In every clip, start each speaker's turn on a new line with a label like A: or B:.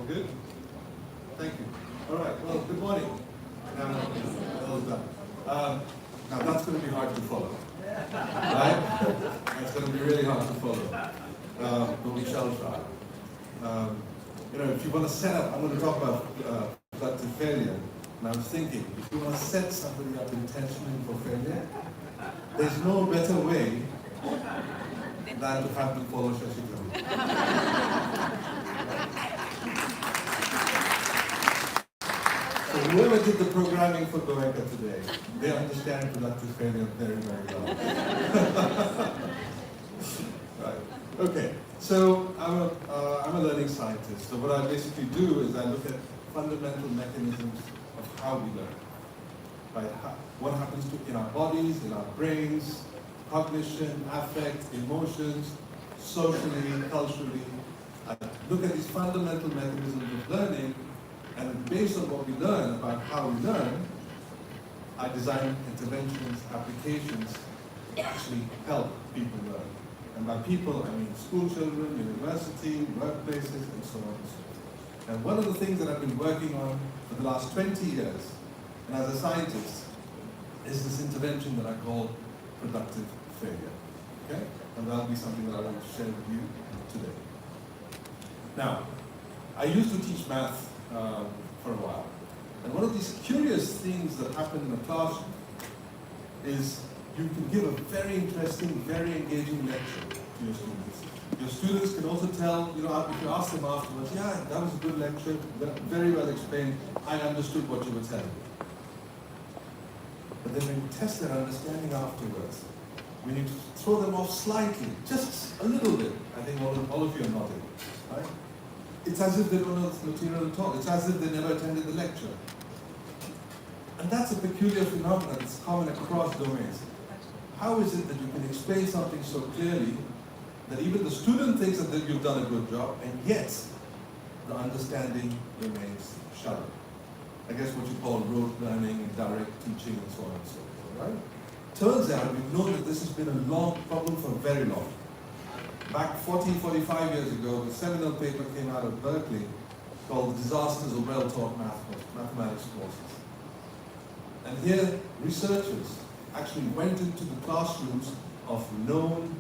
A: good? Thank you. All right, well, good morning. Well done. Now that's going to be hard to follow. Right? That's going to be really hard to follow. But we shall try. If you want to set up, I'm going to talk about productive failure. And I'm thinking, if you want to set somebody up intentionally for failure, there's no better way than to have them follow Shashi Kapoor. So whoever did the programming for Goenka today, they understand productive failure very, very well. Right. Okay. So I'm a learning scientist. So what I basically do is I look at fundamental mechanisms of how we learn. Right? What happens in our bodies, in our brains, cognition, affect, emotions, socially, culturally. I look at these fundamental mechanisms of learning, and based on what we learn about how we learn, I design interventions, applications that actually help people learn. And by people, I mean school children, university, workplaces, and so on and so forth. And one of the things that I've been working on for the last 20 years, and as a scientist, is this intervention that I call productive failure. Okay? And that'll be something that I want to share with you today. Now, I used to teach math for a while. And one of these curious things that happen in a classroom is you can give a very interesting, very engaging lecture to your students. Your students can also tell, if you ask them afterwards, yeah, that was a good lecture, very well explained, I understood what you were telling me. But then when you test their understanding afterwards, when you throw them off slightly, just a little bit, I think all of you are nodding, right? It's as if they don't know the material at all. It's as if they never attended the lecture. And that's a peculiar phenomenon that's common across domains. How is it that you can explain something so clearly that even the student thinks that you've done a good job, and yet the understanding remains shallow? I guess what you call rote learning, direct teaching, and so on and so forth, right? Turns out we've known that this has been a long problem for very long. Back 45 years ago, the seminal paper came out of Berkeley called Disasters of Well-Taught Mathematics Courses. And here, researchers actually went into the classrooms of known,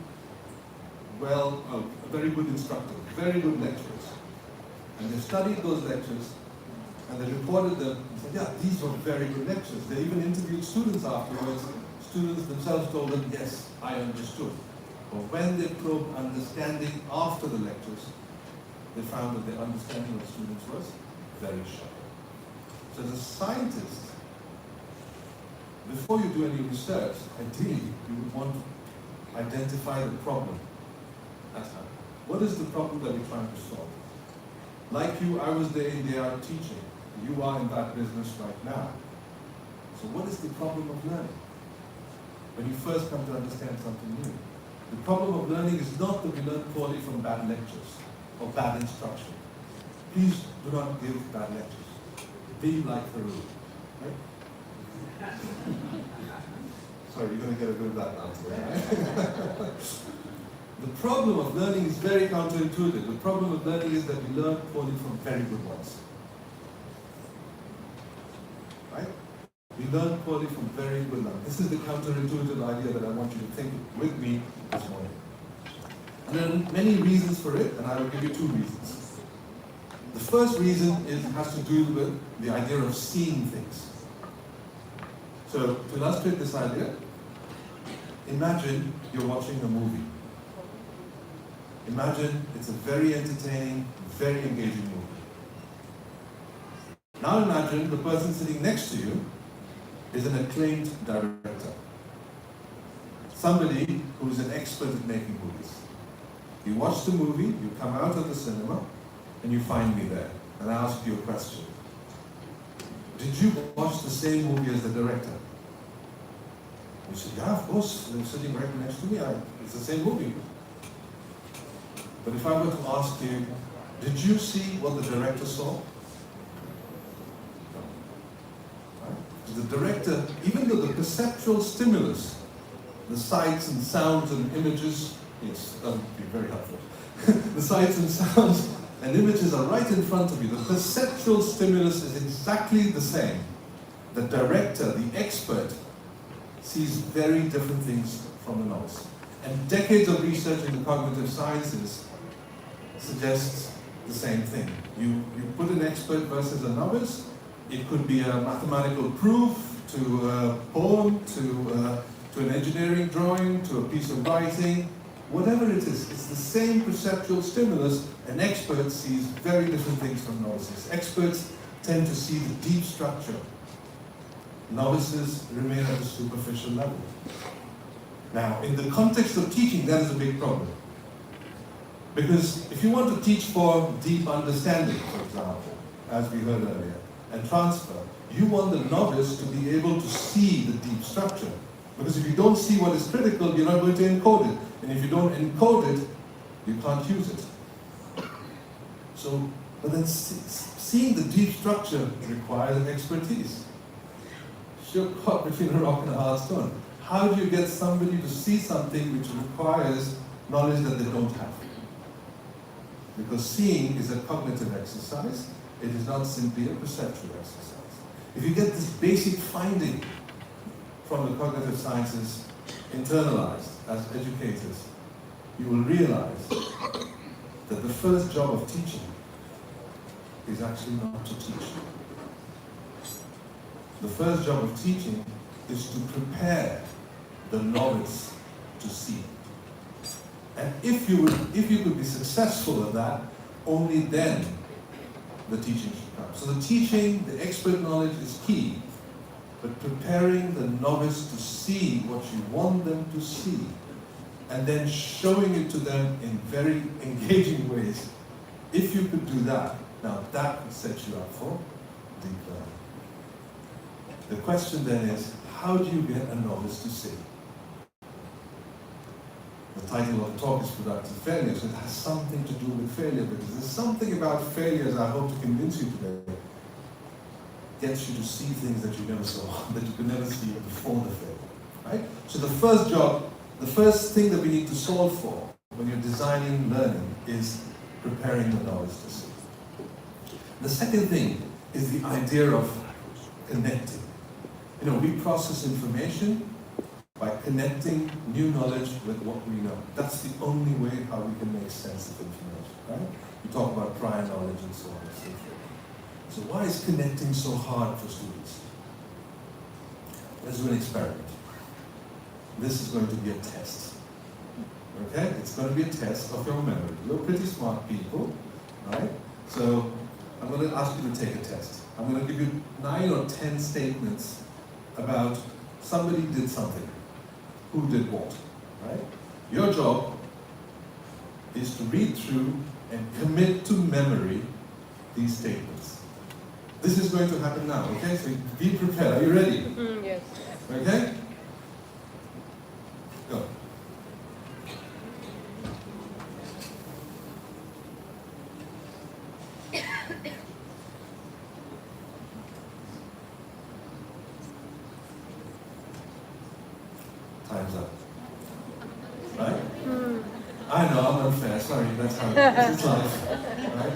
A: very good instructors, very good lecturers. And they studied those lectures, and they reported them and said, yeah, these were very good lectures. They even interviewed students afterwards. Students themselves told them, yes, I understood. But when they probed understanding after the lectures, they found that their understanding of students was very shallow. So as a scientist, before you do any research, ideally, you would want to identify the problem at hand. What is the problem that we're trying to solve? Like you, I was day in, day out teaching. You are in that business right now. So what is the problem of learning? When you first come to understand something new. The problem of learning is not that we learn poorly from bad lectures or bad instruction. Please do not give bad lectures. Be like Farouk. Right? Sorry, you're going to get a bit of that answer, right? The problem of learning is very counterintuitive. The problem of learning is that we learn poorly from very good ones. Right? We learn poorly from very good ones. This is the counterintuitive idea that I want you to think with me this morning. And there are many reasons for it, and I will give you two reasons. The first reason has to do with the idea of seeing things. So, to illustrate this idea, imagine you're watching a movie. Imagine it's a very entertaining, very engaging movie. Now imagine the person sitting next to you is an acclaimed director. Somebody who's an expert at making movies. You watch the movie, you come out of the cinema, and you find me there. And I ask you a question. Did you watch the same movie as the director? You said, yeah, of course, they're sitting right next to me. It's the same movie. But if I were to ask you, did you see what the director saw? Right? The director, even though the perceptual stimulus, the sights and sounds and images, yes, that would be very helpful. The sights and sounds and images are right in front of you. The perceptual stimulus is exactly the same. The director, the expert, sees very different things from the novice. And decades of research in the cognitive sciences suggests the same thing. You put an expert versus a novice. It could be a mathematical proof, to a poem, to an engineering drawing, to a piece of writing, whatever it is, it's the same perceptual stimulus. An expert sees very different things from novices. Experts tend to see the deep structure. Novices remain at the superficial level. Now, in the context of teaching, that is a big problem. Because if you want to teach for deep understanding, for example, as we heard earlier, and transfer, you want the novice to be able to see the deep structure. Because if you don't see what is critical, you're not going to encode it. And if you don't encode it, you can't use it. So, but then seeing the deep structure requires expertise. You're caught between a rock and a hard stone. How do you get somebody to see something which requires knowledge that they don't have? Because seeing is a cognitive exercise. It is not simply a perceptual exercise. If you get this basic finding from the cognitive sciences internalized as educators, you will realize that the first job of teaching is actually not to teach. The first job of teaching is to prepare the novice to see. And if you could be successful at that, only then the teaching should come. So the teaching, the expert knowledge is key, but preparing the novice to see what you want them to see, and then showing it to them in very engaging ways. If you could do that, now that would set you up for deep learning. The question then is, how do you get a novice to see? The title of the talk is Productive Failure, so it has something to do with failure, because there's something about failures I hope to convince you today. Gets you to see things that you never saw, that you could never see before the failure. Right? So the first job, the first thing that we need to solve for when you're designing learning is preparing the novice to see. The second thing is the idea of connecting. You know, we process information by connecting new knowledge with what we know. That's the only way how we can make sense of information, right? We talk about prior knowledge and so on and so forth. So why is connecting so hard for students? Let's do an experiment. This is going to be a test. Okay? It's going to be a test of your memory. You're pretty smart people, right? So I'm going to ask you to take a test. I'm going to give you 9 or 10 statements about somebody did something. Who did what, right? Your job is to read through and commit to memory these statements. This is going to happen now, okay? So be prepared. Are you ready?
B: Yes.
A: Okay? Go. Time's up. Right? I know, I'm unfair. Sorry, that's how it is. It's life. Right?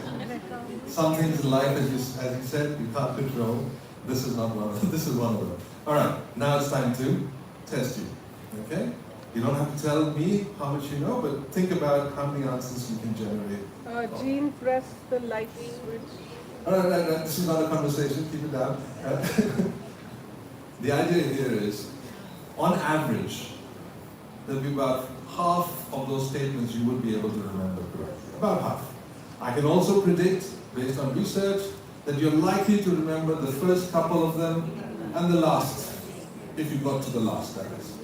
A: Some things in life, as you said, you can't control. This is not one of them. This is one of them. All right, now it's time to test you. Okay? You don't have to tell me how much you know, but think about how many answers you can generate.
B: Jean, press the light switch.
A: All right, this is not a conversation. Keep it down. The idea here is, on average, there'll be about half of those statements you would be able to remember correctly. About half. I can also predict, based on research, that you're likely to remember the first couple of them and the last, if you got to the last, that is.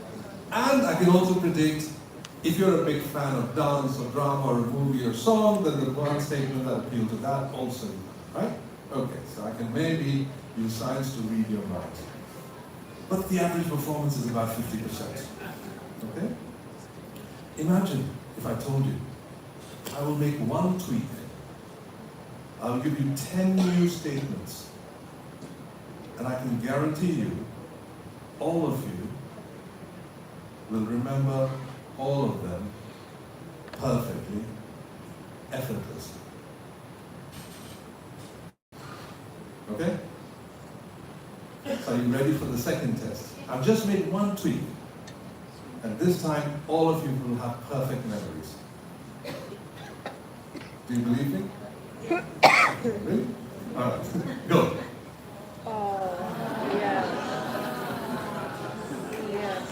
A: And I can also predict, if you're a big fan of dance or drama or a movie or song, then the one statement that appeals to that also, right? Okay, so I can maybe use science to read your mind. But the average performance is about 50%. Okay? Imagine if I told you, I will make one tweak. I'll give you 10 new statements. And I can guarantee you, all of you will remember all of them perfectly, effortlessly. Okay? So are you ready for the second test? I've just made one tweak. And this time, all of you will have perfect memories. Do you believe me? Really? All right, go.
B: Oh, yes. Yes.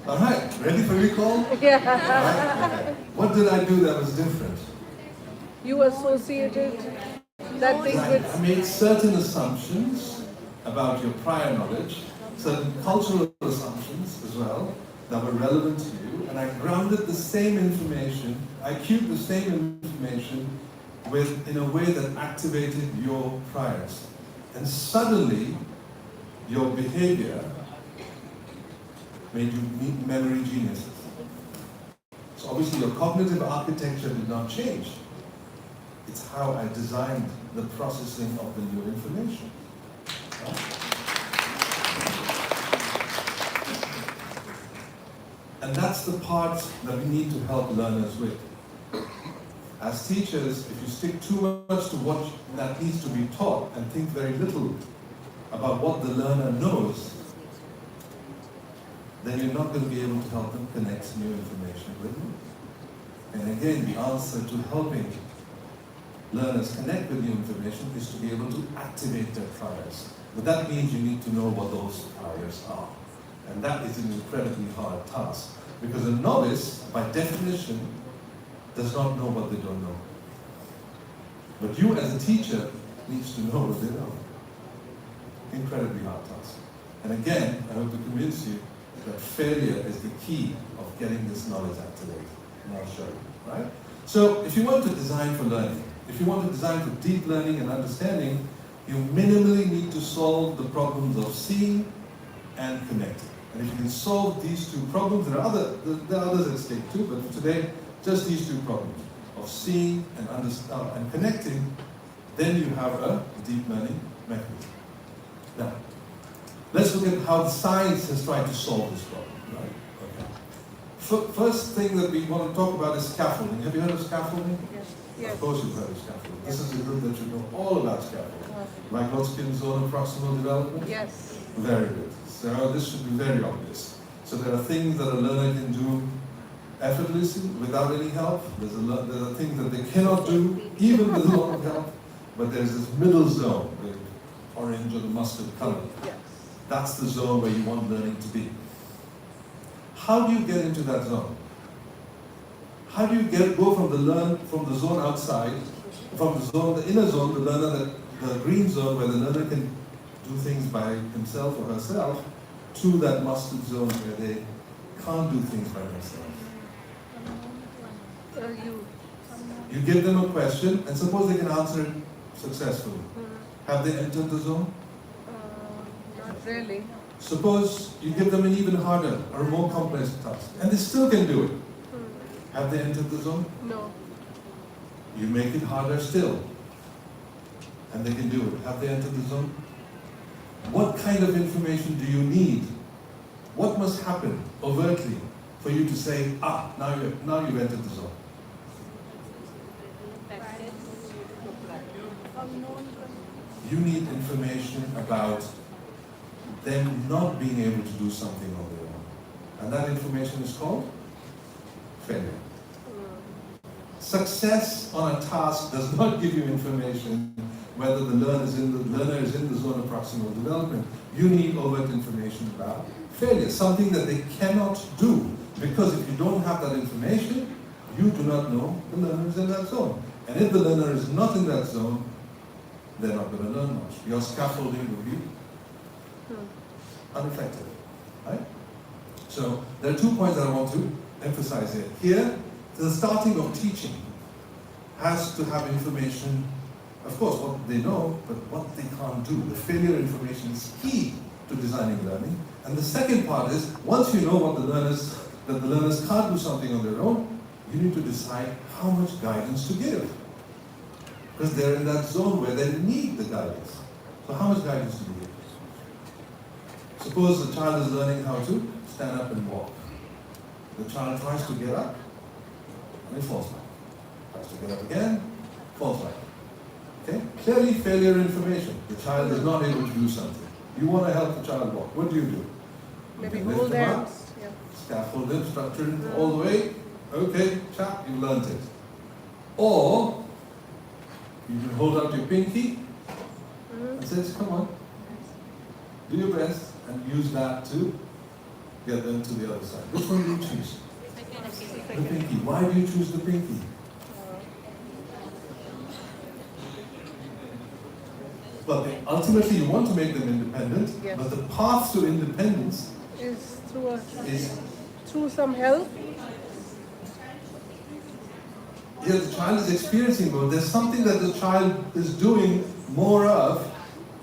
A: All right, ready for recall?
B: Yeah.
A: Right? Okay. What did I do that was different?
B: You associated that thing
A: Right.
B: with.
A: I made certain assumptions about your prior knowledge, certain cultural assumptions as well that were relevant to you, and I grounded the same information, I cued the same information in a way that activated your priors. And suddenly, your behavior made you memory geniuses. So obviously your cognitive architecture did not change. It's how I designed the processing of the new information. Right? And that's the part that we need to help learners with. As teachers, if you stick too much to what that needs to be taught and think very little about what the learner knows, then you're not going to be able to help them connect new information with you. And again, the answer to helping learners connect with new information is to be able to activate their priors. But that means you need to know what those priors are. And that is an incredibly hard task. Because a novice, by definition, does not know what they don't know. But you as a teacher needs to know what they know. Incredibly hard task. And again, I hope to convince you that failure is the key of getting this knowledge activated. And I'll show you, right? So if you want to design for learning, if you want to design for deep learning and understanding, you minimally need to solve the problems of seeing and connecting. And if you can solve these two problems, there are others at stake too, but for today, just these two problems of seeing and connecting, then you have a deep learning mechanism. Now, let's look at how the science has tried to solve this problem, right? Okay. First thing that we want to talk about is scaffolding. Have you heard of scaffolding?
B: Yes. Yes.
A: Of course you've heard of scaffolding. This is a group that should know all about scaffolding. Vygotsky zone of proximal development?
B: Yes.
A: Very good. So this should be very obvious. So there are things that a learner can do effortlessly without any help. There are things that they cannot do even with a lot of help. But there's this middle zone, the orange or the mustard color.
B: Yes.
A: That's the zone where you want learning to be. How do you get into that zone? How do you go from the zone outside, from the inner zone, the green zone where the learner can do things by himself or herself, to that mustard zone where they can't do things by themselves? You give them a question, and suppose they can answer it successfully. Have they entered the zone?
B: Not really.
A: Suppose you give them an even harder or a more complex task, and they still can do it. Have they entered the zone?
B: No.
A: You make it harder still, and they can do it. Have they entered the zone? What kind of information do you need? What must happen overtly for you to say, now you've entered the zone? You need information about them not being able to do something on their own. And that information is called failure. Success on a task does not give you information whether the learner is in the zone of proximal development. You need overt information about failure, something that they cannot do. Because if you don't have that information, you do not know the learner is in that zone. And if the learner is not in that zone, they're not going to learn much. Your scaffolding will be ineffective, right? So there are 2 points that I want to emphasize here. Here, the starting of teaching has to have information, of course, what they know, but what they can't do. The failure information is key to designing learning. And the second part is, once you know that the learners can't do something on their own, you need to decide how much guidance to give. Because they're in that zone where they need the guidance. So how much guidance do you give? Suppose the child is learning how to stand up and walk. The child tries to get up, and he falls back. Tries to get up again, falls back. Okay? Clearly failure information. The child is not able to do something. You want to help the child walk. What do? You
B: Maybe
A: can lift
B: hold
A: them up,
B: hands. Yeah.
A: scaffold him, structure him all the way. Okay, chap, you learned it. Or you can hold out your pinky and says, come on, do your best, and use that to get them to the other side. Which one do you choose? The pinky. Why do you choose the pinky? Well, ultimately you want to make them independent,
B: Yes.
A: but the path to independence
B: Is
A: is,
B: through some help.
A: here the child is experiencing more. There's something that the child is doing more of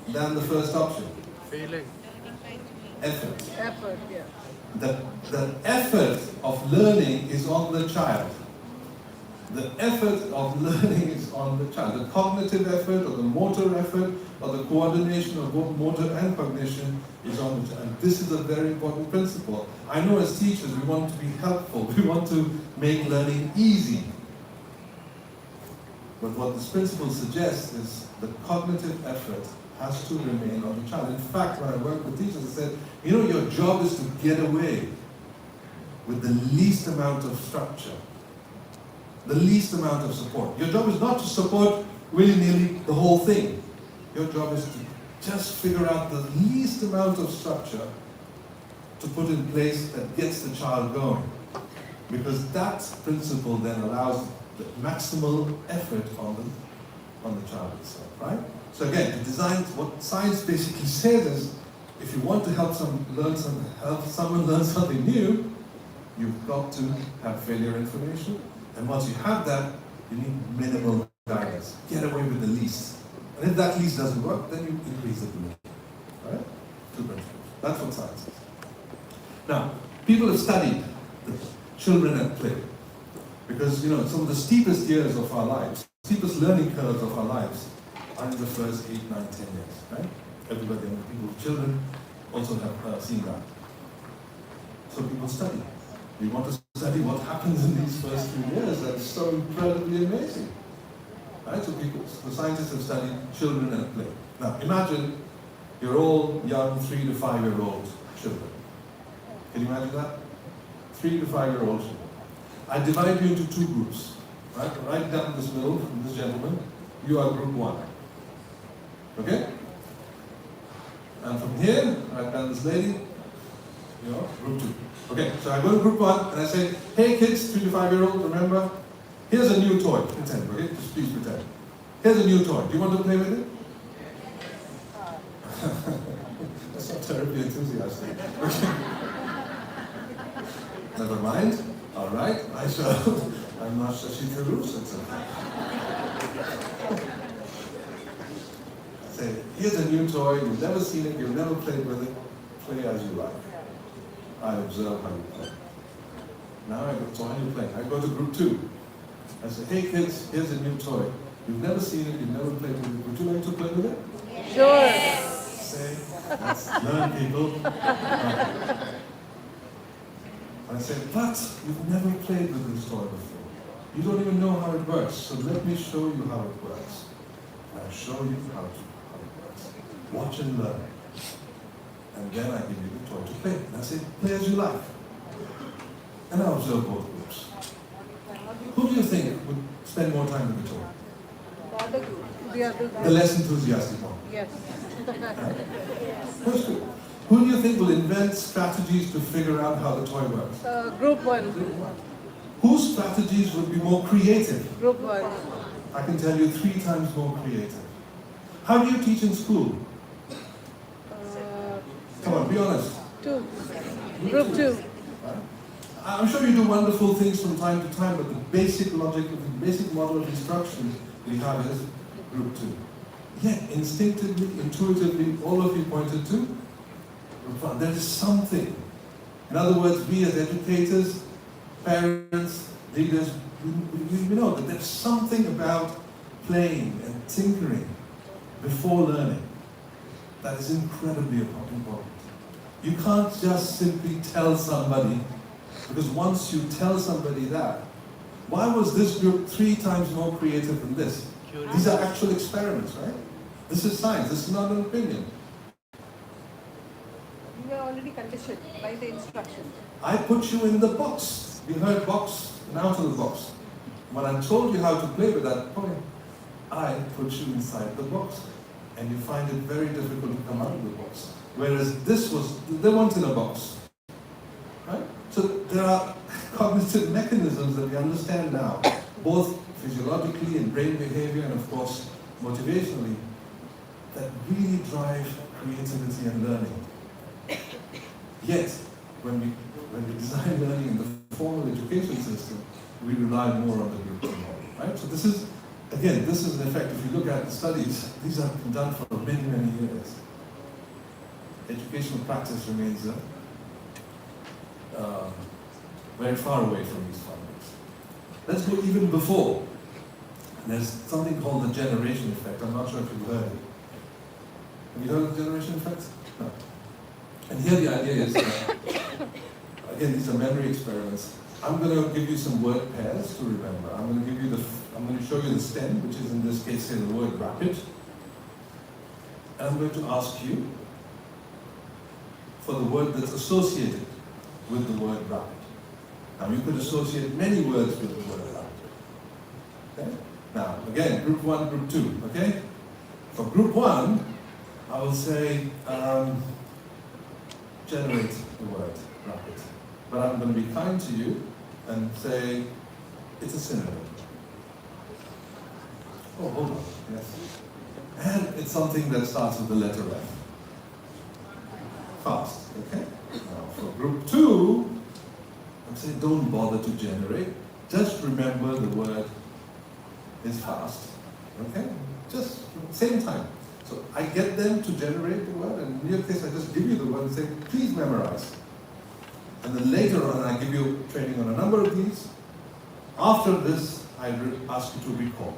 A: than the first option.
C: Feeling.
A: Effort.
B: Effort, yeah.
A: The effort of learning is on the child. The effort of learning is on the child. The cognitive effort or the motor effort or the coordination of both motor and cognition is on the child. And this is a very important principle. I know as teachers we want to be helpful. We want to make learning easy. But what this principle suggests is the cognitive effort has to remain on the child. In fact, when I work with teachers, I said, you know, your job is to get away with the least amount of structure, the least amount of support. Your job is not to support willy-nilly the whole thing. Your job is to just figure out the least amount of structure to put in place that gets the child going. Because that principle then allows the maximal effort on the child itself, right? So again, to design, what science basically says is, if you want to help someone learn something new, you've got to have failure information. And once you have that, you need minimal guidance. Get away with the least. And if that least doesn't work, then you increase the limit. Right? Two principles. That's what science is. Now, people have studied the children at play. Because, you know, some of the steepest years of our lives, steepest learning curves of our lives, are in the first 8, 9, 10 years, right? Everybody, and people with children also have seen that. So people study. We want to study what happens in these first few years. That's so incredibly amazing. Right? So the scientists have studied children at play. Now, imagine you're all young 3 to 5-year-old children. Can you imagine that? 3 to 5-year-old children. I divide you into two groups. Right down this middle, from this gentleman, you are group 1. Okay? And from here, right down this lady, you are group 2. Okay, so I go to group 1 and I say, hey kids, 3 to 5-year-old, remember? Here's a new toy. Pretend, okay? Just please pretend. Here's a new toy. Do you want to play with it? That's not terribly enthusiastic. Okay. Never mind. All right, I shall. I'm not Shashi Tharoor, so it's okay. Say, here's a new toy. You've never seen it. You've never played with it. Play as you like. I observe how you play. Now I go, so how you play? I go to group 2. I say, hey kids, here's a new toy. You've never seen it, you've never played with it. Would you like to play with it?
B: Sure.
A: Say, let's learn, people. I say, but you've never played with this toy before. You don't even know how it works, so let me show you how it works. I'll show you how it works. Watch and learn. And then I give you the toy to play. And I say, play as you like. And I observe both groups. Who do you think would spend more time with the toy? The less enthusiastic one.
B: Yes.
A: That's good. Who do you think will invent strategies to figure out how the toy works?
B: Group 1.
A: Whose strategies would be more creative?
B: Group 1.
A: I can tell you 3 times more creative. How do you teach in school? Come on, be honest.
B: 2. Group 2.
A: I'm sure you do wonderful things from time to time, but the basic logic, the basic model of instruction we have is group 2. Yet, instinctively, intuitively, all of you pointed to group 1. There is something. In other words, we as educators, parents, leaders, we know that there's something about playing and tinkering before learning that is incredibly important. You can't just simply tell somebody Because once you tell somebody that, why was this group 3 times more creative than this? These are actual experiments, right? This is science, this is not an opinion.
B: You were already conditioned by the instructions.
A: I put you in the box. You heard box and out of the box. When I told you how to play with that toy, I put you inside the box. And you find it very difficult to come out of the box. Whereas this was, they weren't in a box. Right? So there are cognitive mechanisms that we understand now, both physiologically and brain behavior and of course motivationally, that really drive creativity and learning. Yet, when we design learning in the formal education system, we rely more on the group model, right? So this is, again, this is an effect. If you look at the studies, these have been done for many, many years. Educational practice remains very far away from these findings. Let's go even before. There's something called the generation effect. I'm not sure if you've heard it. Have you heard of the generation effect? No. And here the idea is, again, these are memory experiments. I'm going to give you some word pairs to remember. I'm going to show you the stem, which is in this case, say, the word rapid. And I'm going to ask you for the word that's associated with the word rapid. Now, you could associate many words with the word rapid. Okay? Now, again, group 1, group 2, okay? For group 1, I will say, generate the word rapid. But I'm going to be kind to you and say, it's a synonym. Oh, hold on, yes. And it's something that starts with the letter F. Fast, okay? Now, for group 2, I'm saying don't bother to generate. Just remember the word is fast, okay? Just same time. So I get them to generate the word, and in your case, I just give you the word and say, please memorize. And then later on, I give you training on a number of these. After this, I ask you to recall.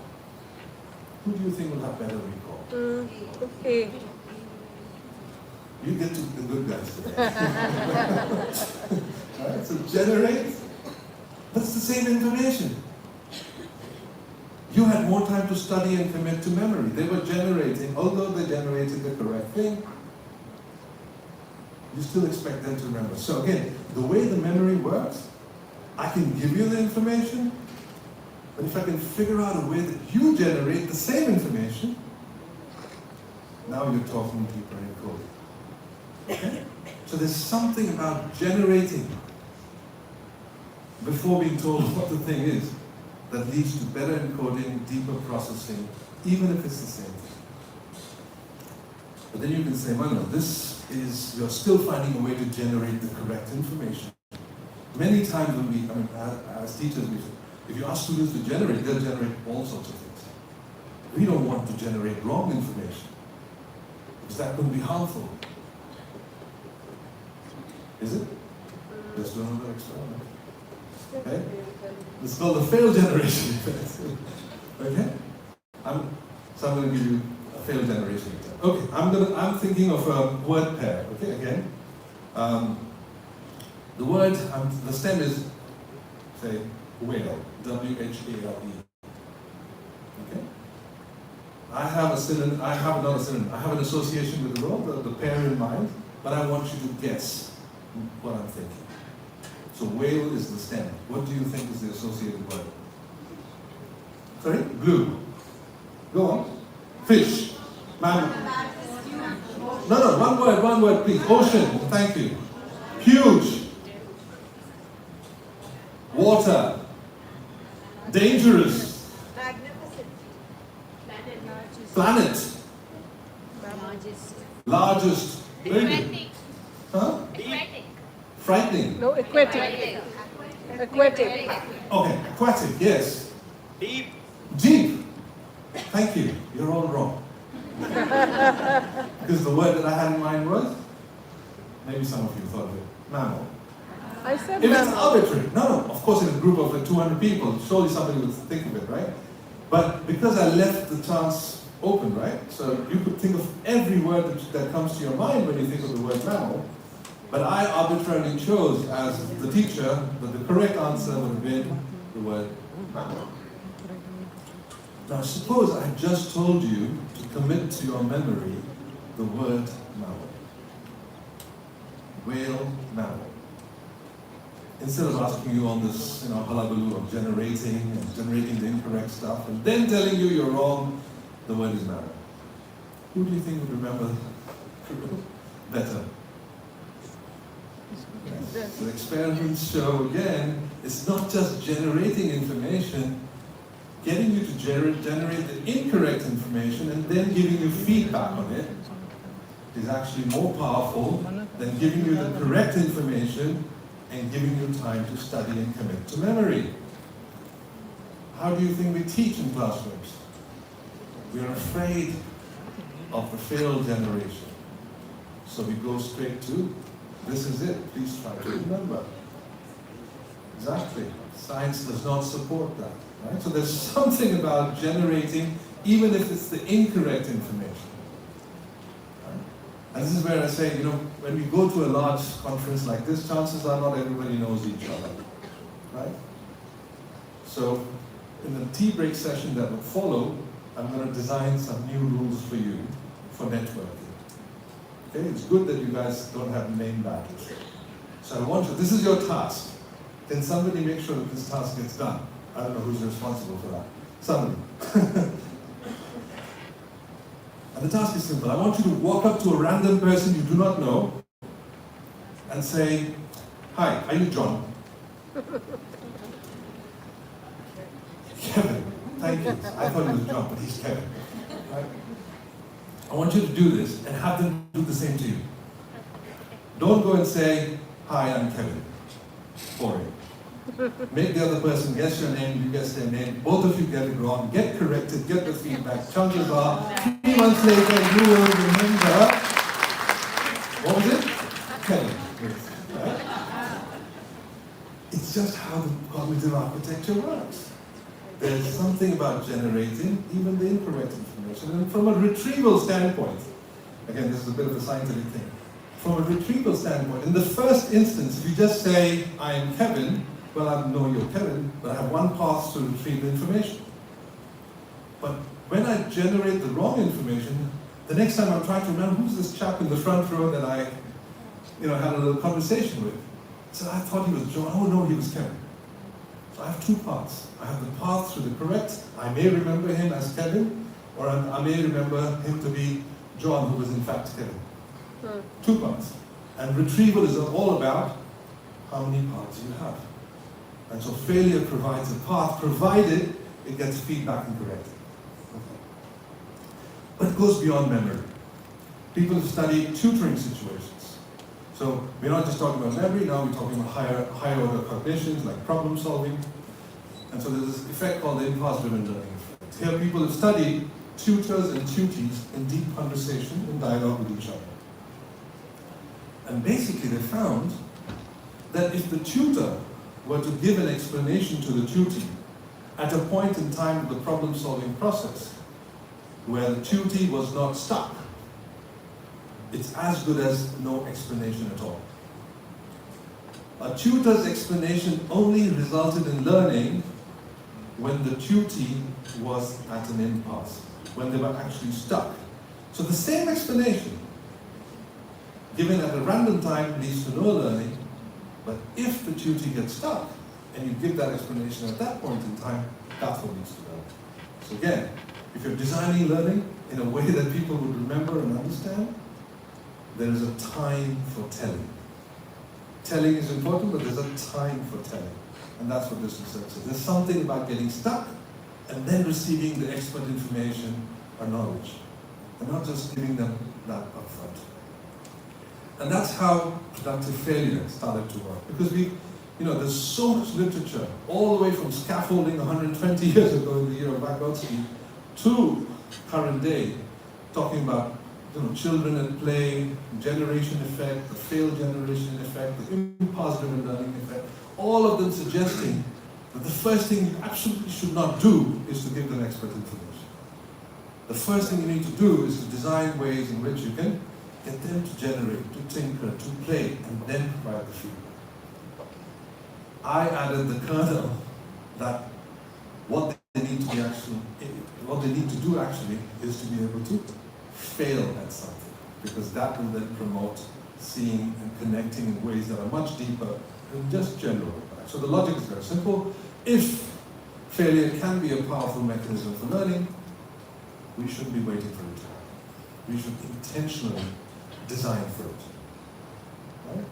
A: Who do you think will have better recall?
B: Okay.
A: You get to the good guys today. Alright, so generate. That's the same information. You had more time to study and commit to memory. They were generating, although they generated the correct thing, you still expect them to remember. So again, the way the memory works, I can give you the information, but if I can figure out a way that you generate the same information, now you're talking deeper in coding. Okay? So there's something about generating before being told what the thing is that leads to better encoding, deeper processing, even if it's the same thing. But then you can say, well, no, this is, you're still finding a way to generate the correct information. Many times when we, as teachers, if you ask students to generate, they'll generate all sorts of things. We don't want to generate wrong information, because that could be harmful. Is it? Let's do another experiment. Okay? It's called the fail generation effect. Okay? So I'm going to give you a fail generation effect. Okay, I'm thinking of a word pair. Okay, again. The word, the stem is, say, whale. W-H-A-L-E. Okay? I have another synonym. I have an association with the word, the pair in mind, but I want you to guess what I'm thinking. So whale is the stem. What do you think is the associated word? Sorry? Blue. Go on. Fish. Mammal. No, one word, please. Ocean. Thank you. Huge. Water. Dangerous.
C: Magnificent.
A: Planet. Largest. Very good. Huh? Frightening.
B: No, aquatic. Aquatic.
A: Okay, aquatic, yes.
D: Deep.
A: Deep. Thank you. You're all wrong. Because the word that I had in mind was, maybe some of you thought of it, mammal.
B: I said
A: If it's
B: mammal.
A: arbitrary, no, of course in a group of 200 people, surely somebody would think of it, right? But because I left the chance open, right? So you could think of every word that comes to your mind when you think of the word mammal, But I arbitrarily chose as the teacher that the correct answer would have been the word mammal. Now suppose I just told you to commit to your memory the word mammal. Whale, mammal. Instead of asking you on this, hullabaloo of generating the incorrect stuff, and then telling you you're wrong, the word is mammal. Who do you think would remember better? Yes. So experiments show again, it's not just generating information, getting you to generate the incorrect information and then giving you feedback on it is actually more powerful than giving you the correct information and giving you time to study and commit to memory. How do you think we teach in classrooms? We are afraid of the failed generation. So we go straight to, this is it, please try to remember. Exactly. Science does not support that. Right? So there's something about generating, even if it's the incorrect information. Right? And this is where I say, when we go to a large conference like this, chances are not everybody knows each other. Right? So in the tea break session that will follow, I'm going to design some new rules for you for networking. Okay? It's good that you guys don't have name badges. So I want you, this is your task. Can somebody make sure that this task gets done? I don't know who's responsible for that. Somebody. And the task is simple. I want you to walk up to a random person you do not know and say, "Hi, are you John?" Kevin. Thank you. I thought he was John, but he's Kevin. Right? I want you to do this and have them do the same to you. Don't go and say, "Hi, I'm Kevin." Boring. Make the other person guess your name, you guess their name, both of you get it wrong, get corrected, get the feedback. Chances are, 3 months later, you will remember, what was it? Kevin. Right? It's just how the cognitive architecture works. There's something about generating even the incorrect information. And from a retrieval standpoint, again, this is a bit of a scientific thing. From a retrieval standpoint, in the first instance, if you just say, "I am Kevin," well, I know you're Kevin, but I have one path to retrieve the information. But when I generate the wrong information, the next time I'm trying to remember who's this chap in the front row that I had a little conversation with. So I thought he was John. Oh no, he was Kevin. So I have two paths. I have the path to the correct. I may remember him as Kevin, or I may remember him to be John, who was in fact Kevin. Two paths. And retrieval is all about how many paths you have. And so failure provides a path, provided it gets feedback and corrected. Okay. But it goes beyond memory. People have studied tutoring situations. So we're not just talking about memory, now we're talking about higher order cognitions, like problem solving. And so there's this effect called the impulse-driven learning effect. Here people have studied tutors and tutees in deep conversation and dialogue with each other. And basically they found that if the tutor were to give an explanation to the tutee at a point in time of the problem-solving process where the tutee was not stuck, it's as good as no explanation at all. A tutor's explanation only resulted in learning when the tutee was at an impasse, when they were actually stuck. So the same explanation given at a random time leads to no learning, but if the tutee gets stuck and you give that explanation at that point in time, that's what leads to learning. So again, if you're designing learning in a way that people would remember and understand, there is a time for telling. Telling is important, but there's a time for telling. And that's what this research says. There's something about getting stuck and then receiving the expert information or knowledge, and not just giving them that upfront. And that's how productive failure started to work. Because there's so much literature, all the way from scaffolding 120 years ago in the year of Vygotsky to current day, talking about children at play, generation effect, the failed generation effect, the impulse-driven learning effect, all of them suggesting that the first thing you absolutely should not do is to give them expert information. The first thing you need to do is to design ways in which you can get them to generate, to tinker, to play, and then provide the feedback. I added the kernel that what they need to do actually is to be able to fail at something, because that will then promote seeing and connecting in ways that are much deeper than just general impact. So the logic is very simple. If failure can be a powerful mechanism for learning, we shouldn't be waiting for it to happen. We should intentionally design for it. Right?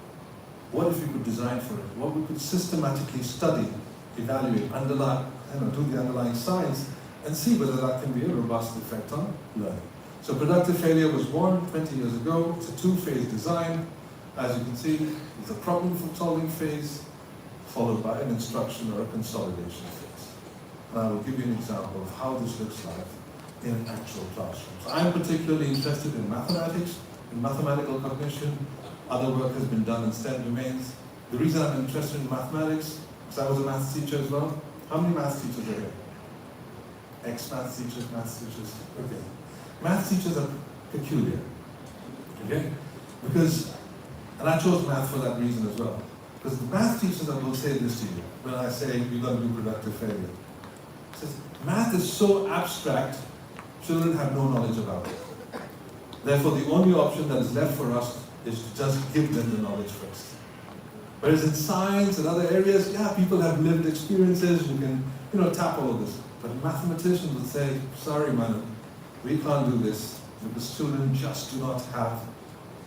A: What if we could design for it? What we could systematically study, evaluate, do the underlying science, and see whether that can be a robust effect on learning. So productive failure was born 20 years ago. It's a two-phase design. As you can see, it's a problem-solving phase, followed by an instruction or a consolidation phase. And I will give you an example of how this looks like in an actual classroom. So I'm particularly interested in mathematics, in mathematical cognition. Other work has been done in STEM domains. The reason I'm interested in mathematics, because I was a maths teacher as well. How many maths teachers are here? Ex-maths teachers, maths teachers, okay. Maths teachers are peculiar, okay? Because, and I chose math for that reason as well. Because the math teachers will say this to you when I say you're going to do productive failure. It says, math is so abstract, children have no knowledge about it. Therefore, the only option that is left for us is to just give them the knowledge first. Whereas in science and other areas, yeah, people have lived experiences, you can, tap all of this. But mathematicians would say, sorry, man, we can't do this because children just do not have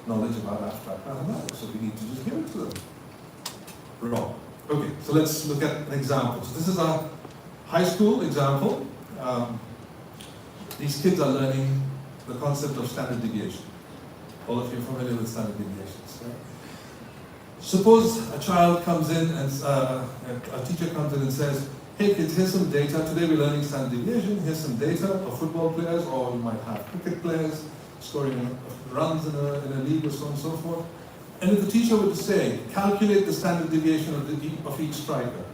A: knowledge about abstract mathematics, so we need to just give it to them. Wrong. Okay, so let's look at an example. So this is a high school example. These kids are learning the concept of standard deviation. All of you are familiar with standard deviations, right? Suppose a child comes in and a teacher comes in and says, hey kids, here's some data. Today we're learning standard deviation. Here's some data of football players, or you might have cricket players scoring runs in a league or so on and so forth. And if the teacher were to say, calculate the standard deviation of each striker,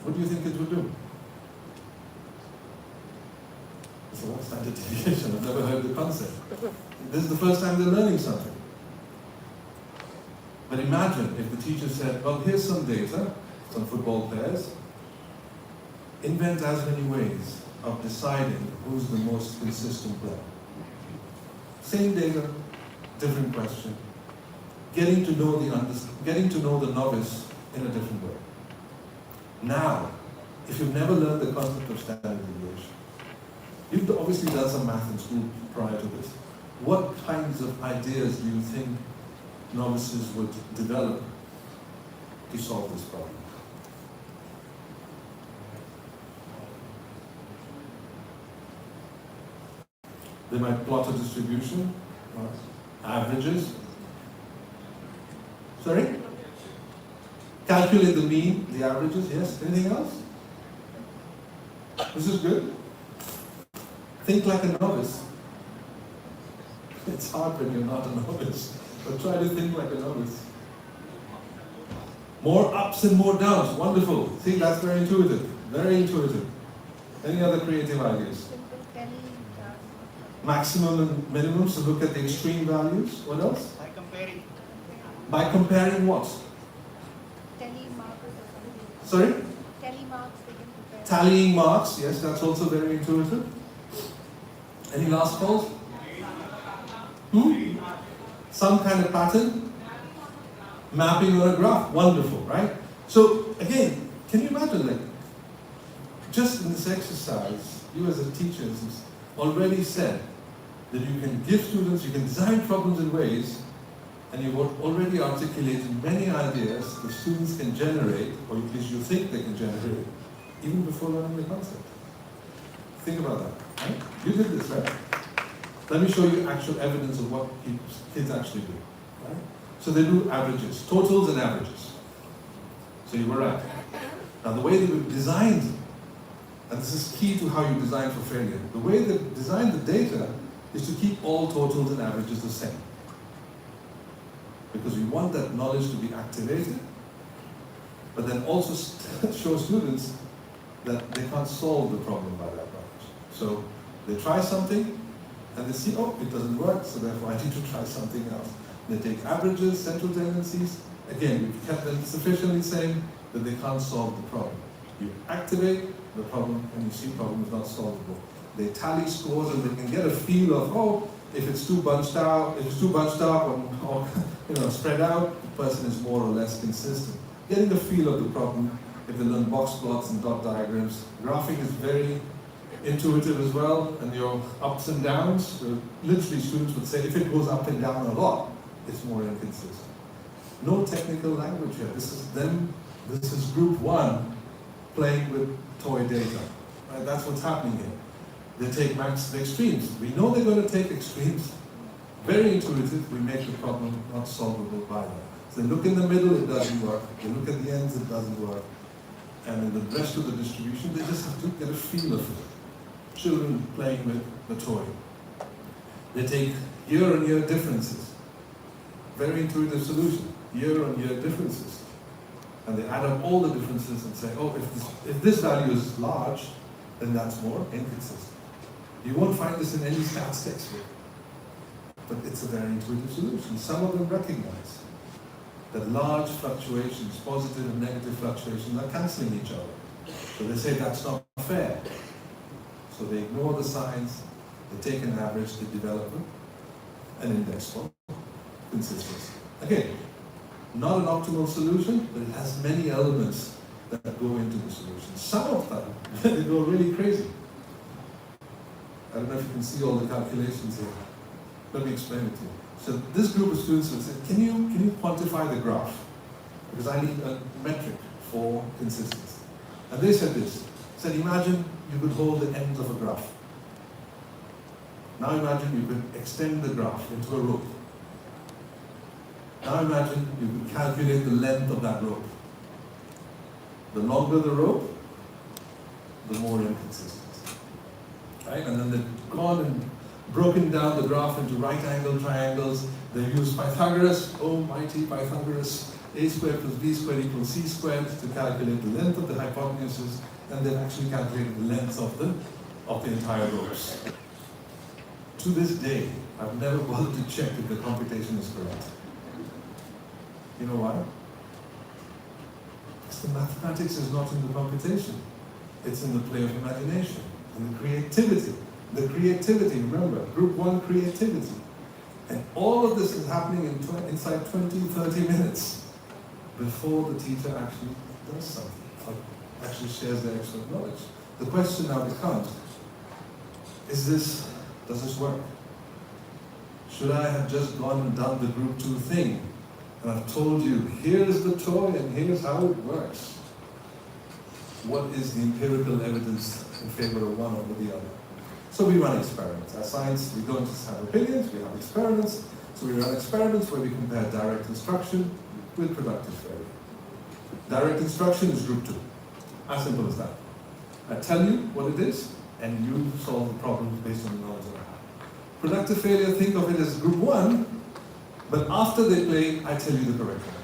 A: what do you think it would do? So what's standard deviation? I've never heard the concept. This is the first time they're learning something. But imagine if the teacher said, well, here's some data, some football players. Invent as many ways of deciding who's the most consistent player. Same data, different question. Getting to know the novice in a different way. Now, if you've never learned the concept of standard deviation, you've obviously done some math in school prior to this. What kinds of ideas do you think novices would develop to solve this problem? They might plot a distribution, averages. Sorry? Calculate the mean, the averages, yes. Anything else? This is good. Think like a novice. It's hard when you're not a novice, but try to think like a novice. More ups and more downs, wonderful. See, that's very intuitive, very intuitive. Any other creative ideas? Maximum and minimum, so look at the extreme values. What else?
C: By comparing.
A: By comparing what? Sorry? Tallying marks, yes, that's also very intuitive. Any last calls? Some kind of pattern? Mapping on a graph, wonderful, right? So again, can you imagine just in this exercise, you as a teacher have already said that you can give students, you can design problems in ways, and you've already articulated many ideas that students can generate, or at least you think they can generate, even before learning the concept. Think about that, right? You did this, right? Let me show you actual evidence of what kids actually do, right? So they do averages, totals and averages. So you were right. Now the way they were designed, and this is key to how you design for failure, the way they designed the data is to keep all totals and averages the same. Because we want that knowledge to be activated, but then also show students that they can't solve the problem by that knowledge. So they try something, and and they see, oh, it doesn't work, so therefore I need to try something else. They take averages, central tendencies. Again, we've kept them sufficiently same that they can't solve the problem. You activate the problem and you see problem is not solvable. They tally scores and they can get a feel of, oh, if it's too bunched up or spread out, the person is more or less consistent. Getting a feel of the problem, if they learn box plots and dot diagrams. Graphing is very intuitive as well, and your ups and downs, so literally students would say if it goes up and down a lot, it's more inconsistent. No technical language here. This is group one playing with toy data. Right? That's what's happening here. They take the extremes. We know they're going to take extremes. Very intuitive, we make the problem not solvable by that. So they look in the middle, it doesn't work. They look at the ends, it doesn't work. And in the rest of the distribution, they just have to get a feel of it. Children playing with the toy. They take year-on-year differences. Very intuitive solution. Year-on-year differences. And they add up all the differences and say, oh, if this value is large, then that's more inconsistent. You won't find this in any stats textbook. But it's a very intuitive solution. Some of them recognize that large fluctuations, positive and negative fluctuations, are cancelling each other. So they say that's not fair. So they ignore the signs, they take an average, they develop an index for consistency. Again, not an optimal solution, but it has many elements that go into the solution. Some of them, they go really crazy. I don't know if you can see all the calculations here. Let me explain it to you. So this group of students will say, can you quantify the graph? Because I need a metric for consistency. And they said this. Said, imagine you could hold the ends of a graph. Now imagine you could extend the graph into a rope. Now imagine you could calculate the length of that rope. The longer the rope, the more inconsistent. Right? And then they've gone and broken down the graph into right angle triangles. They've used Pythagoras, oh mighty Pythagoras, a squared plus b squared equals c squared to calculate the length of the hypotenuse, and they've actually calculated the length of the entire ropes. To this day, I've never bothered to check if the computation is correct. You know why? Because the mathematics is not in the computation. It's in the play of imagination, and the creativity. The creativity, remember, group one creativity. And all of this is happening inside 20, 30 minutes before the teacher actually does something, or actually shares their expert knowledge. The question now becomes, does this work? Should I have just gone and done the group two thing? And I've told you, here's the toy and here's how it works. What is the empirical evidence in favor of one over the other? So we run experiments. As science, we don't just have opinions, we have experiments. So we run experiments where we compare direct instruction with productive failure. Direct instruction is group two. As simple as that. I tell you what it is, and you solve the problem based on the knowledge that I have. Productive failure, think of it as group one, but after they play, I tell you the correct one.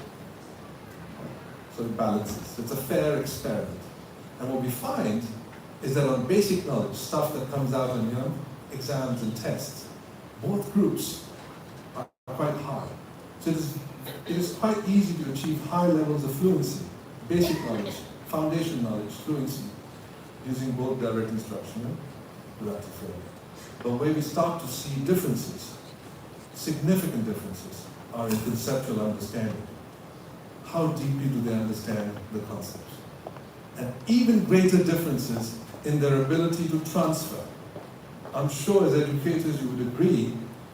A: So it balances. It's a fair experiment. And what we find is that on basic knowledge, stuff that comes out in exams and tests, both groups are quite high. So it is quite easy to achieve high levels of fluency, basic knowledge, foundation knowledge, fluency, using both direct instruction and productive failure. But where we start to see differences, significant differences, are in conceptual understanding. How deeply do they understand the concepts? And even greater differences in their ability to transfer. I'm sure as educators you would agree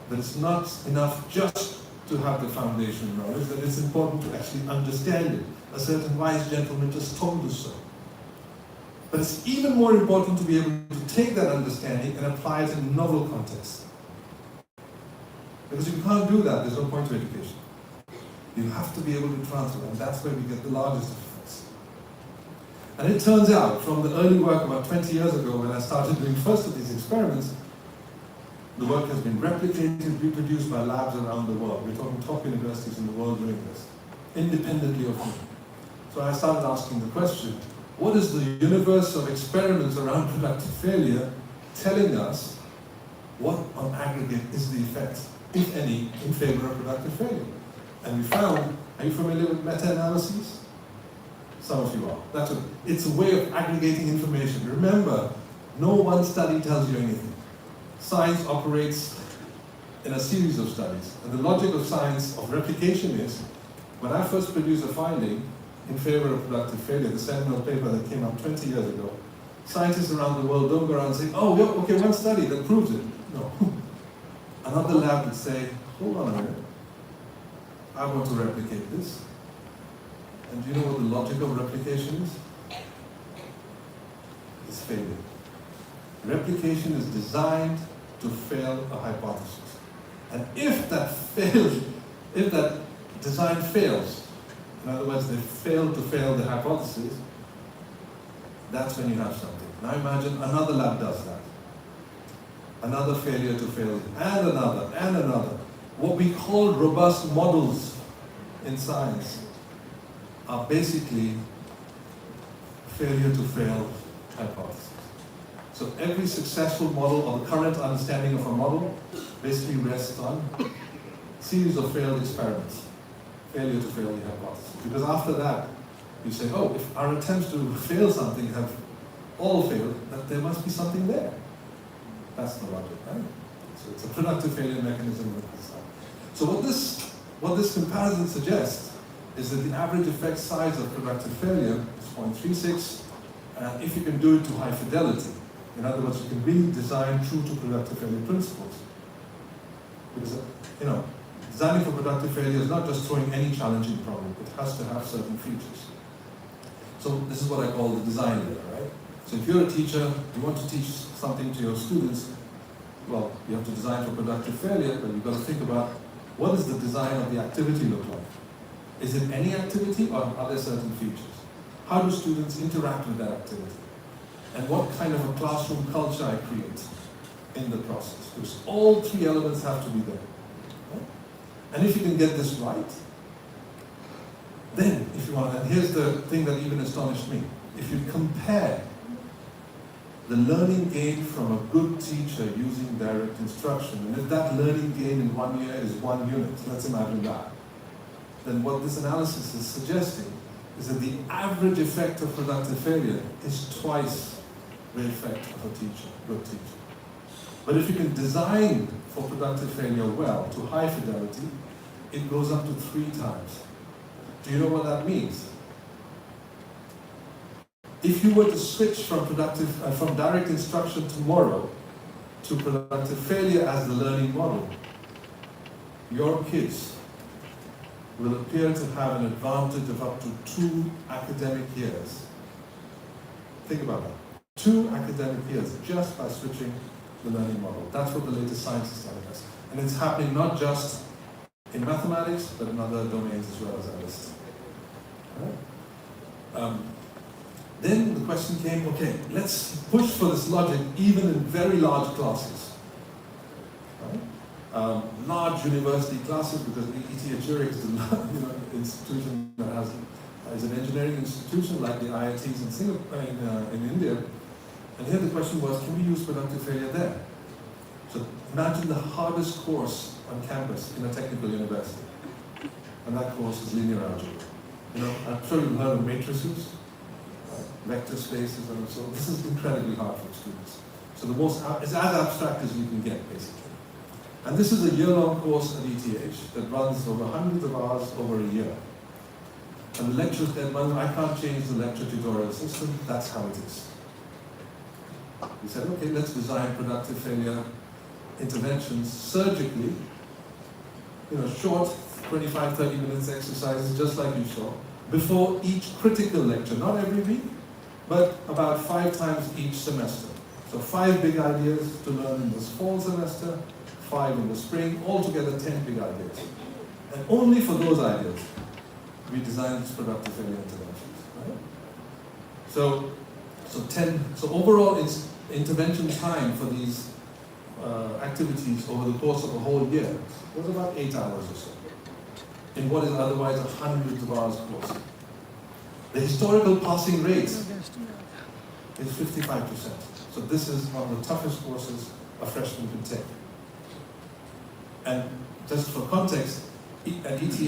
A: that it's not enough just to have the foundation knowledge, that it's important to actually understand it. A certain wise gentleman just told us so. But it's even more important to be able to take that understanding and apply it in novel contexts. Because if you can't do that, there's no point to education. You have to be able to transfer, and that's where we get the largest effects. And it turns out, from the early work about 20 years ago, when I started doing first of these experiments, the work has been replicated, reproduced by labs around the world. We're talking top universities in the world doing this, independently of me. So I started asking the question, what is the universe of experiments around productive failure telling us what on aggregate is the effect, if any, in favor of productive failure. And we found, are you familiar with meta-analyses? Some of you are. It's a way of aggregating information. Remember, no one study tells you anything. Science operates in a series of studies. And the logic of science, of replication is, when I first produced a finding in favor of productive failure, the seminal paper that came up 20 years ago, scientists around the world don't go around saying, oh, yeah, okay, one study that proves it. No. Another lab would say, hold on a minute, I want to replicate this. And do you know what the logic of replication is? It's failure. Replication is designed to fail a hypothesis. And if that fails, if that design fails, in other words, they fail to fail the hypothesis, that's when you have something. Now imagine another lab does that. Another failure to fail, and another, and another. What we call robust models in science are basically failure to fail hypotheses. So every successful model, or the current understanding of a model, basically rests on a series of failed experiments. Failure to fail the hypothesis. Because after that, you say, oh, if our attempts to fail something have all failed, that there must be something there. That's the logic, right? So it's a productive failure mechanism with this. So what this comparison suggests is that the average effect size of productive failure is 0.36, and if you can do it to high fidelity, in other words, you can really design true to productive failure principles. Because, designing for productive failure is not just throwing any challenging problem, it has to have certain features. So this is what I call the design layer, right? So if you're a teacher, you want to teach something to your students, well, you have to design for productive failure, but you've got to think about what does the design of the activity look like? Is it any activity, or are there certain features? How do students interact with that activity? And what kind of a classroom culture I create in the process? Because all three elements have to be there. Right? And if you can get this right, then, if you want, and here's the thing that even astonished me, if you compare the learning gain from a good teacher using direct instruction, and if that learning gain in 1 year is 1 unit, let's imagine that, then what this analysis is suggesting is that the average effect of productive failure is twice the effect of a teacher, good teacher. But if you can design for productive failure well, to high fidelity, it goes up to 3 times. Do you know what that means? If you were to switch from direct instruction tomorrow to productive failure as the learning model, your kids will appear to have an advantage of up to 2 academic years. Think about that. 2 academic years just by switching the learning model. That's what the latest science is telling us. And it's happening not just in mathematics, but in other domains as well, as I listed. Right? Then the question came, okay, let's push for this logic even in very large classes. Right? Large university classes, because ETH Zurich is the institution that is an engineering institution like the IITs in Singapore, in India. And here the question was, can we use productive failure there? So imagine the hardest course on campus in a technical university. And that course is linear algebra. I'm sure you've heard of matrices, vector spaces, and so this is incredibly hard for students. So it's as abstract as you can get, basically. And this is a year-long course at ETH that runs over hundreds of hours over a year. And the lectures that run, I can't change the lecture tutorial system, that's how it is. We said, okay, let's design productive failure interventions surgically, short 25, 30 minutes exercises, just like you saw, before each critical lecture, not every week, but about 5 times each semester. So 5 big ideas to learn in this fall semester, 5 in the spring, altogether 10 big ideas. And only for those ideas, we designed these productive failure interventions. Right? So overall, intervention time for these activities over the course of a whole year was about 8 hours or so, in what is otherwise a hundreds of hours course. The historical passing rate is 55%. So this is one of the toughest courses a freshman can take. And just for context, at ETH,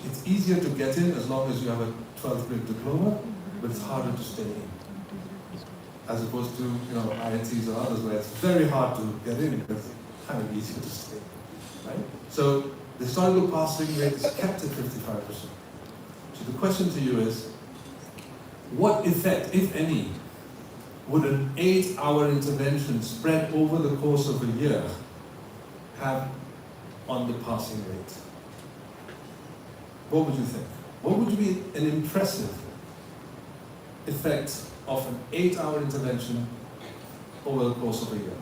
A: it's easier to get in as long as you have a 12th grade diploma, but it's harder to stay in. As opposed to, IITs or others where it's very hard to get in because it's kind of easier to stay in, right? So the historical passing rate is kept at 55%. So the question to you is, what effect, if any, would an 8-hour intervention spread over the course of a year have on the passing rate? What would you think? What would be an impressive effect of an 8-hour intervention over the course of a year?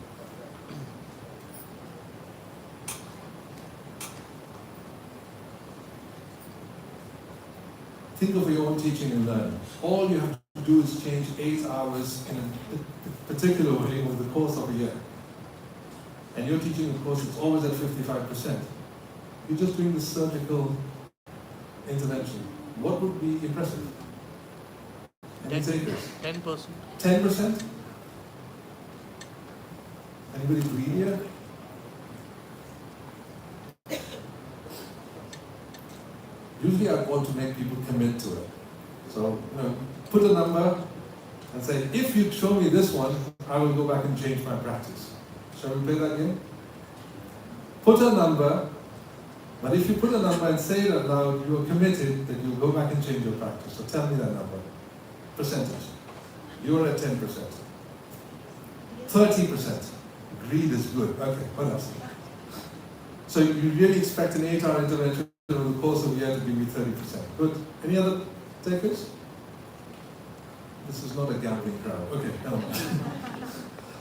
A: Think of your own teaching and learning. All you have to do is change 8 hours in a particular way over the course of a year. And your teaching, of course, is always at 55%. You're just doing the surgical intervention. What would be impressive? Any takers?
C: 10%.
A: 10%? Anybody greedier? Usually I want to make people commit to it. So, put a number and say, if you show me this one, I will go back and change my practice. Shall we play that game? Put a number, but if you put a number and say it out loud, you are committed that you'll go back and change your practice. So tell me that number. Percentage. You're at 10%. 30%. Greed is good. Okay, what else? So you really expect an 8-hour intervention over the course of a year to give you 30%. Good. Any other takers? This is not a gambling crowd. Okay, never mind.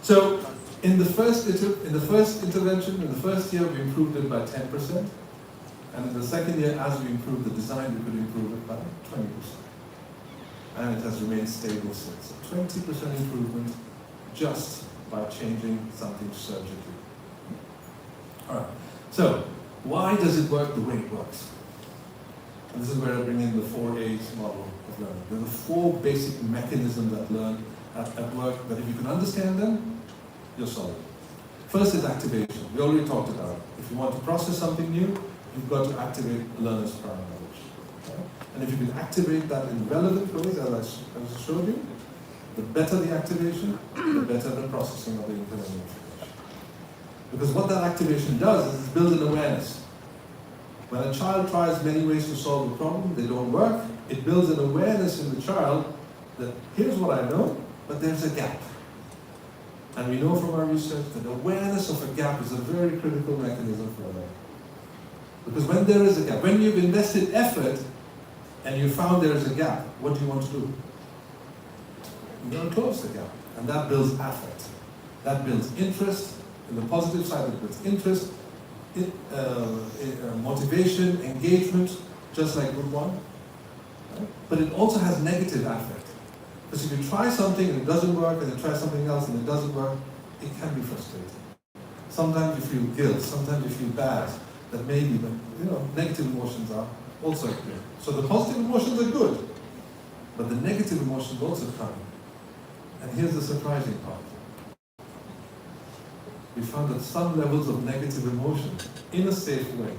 A: So in the first intervention, in the first year, we improved it by 10%. And in the second year, as we improved the design, we could improve it by 20%. And it has remained stable since. So 20% improvement just by changing something surgically. All right. So why does it work the way it works? And this is where I bring in the 4 A's model of learning. There are 4 basic mechanisms at work that if you can understand them, you're solid. First is activation. We already talked about it. If you want to process something new, you've got to activate learner's prior knowledge. Okay? And if you can activate that in relevant ways, as I showed you, the better the activation, the better the processing of the incoming information. Because what that activation does is build an awareness. When a child tries many ways to solve a problem, they don't work, it builds an awareness in the child that here's what I know, but there's a gap. And we know from our research that awareness of a gap is a very critical mechanism for learning. Because when there is a gap, when you've invested effort and you found there is a gap, what do you want to do? You want to close the gap. And that builds affect. That builds interest. In the positive side, it builds interest, motivation, engagement, just like Group 1. Right? But it also has negative affect. Because if you try something and it doesn't work, and you try something else and it doesn't work, it can be frustrating. Sometimes you feel guilt, sometimes you feel bad, that maybe, but negative emotions are also good. So the positive emotions are good, but the negative emotions also come. And here's the surprising part. We found that some levels of negative emotion, in a safe way,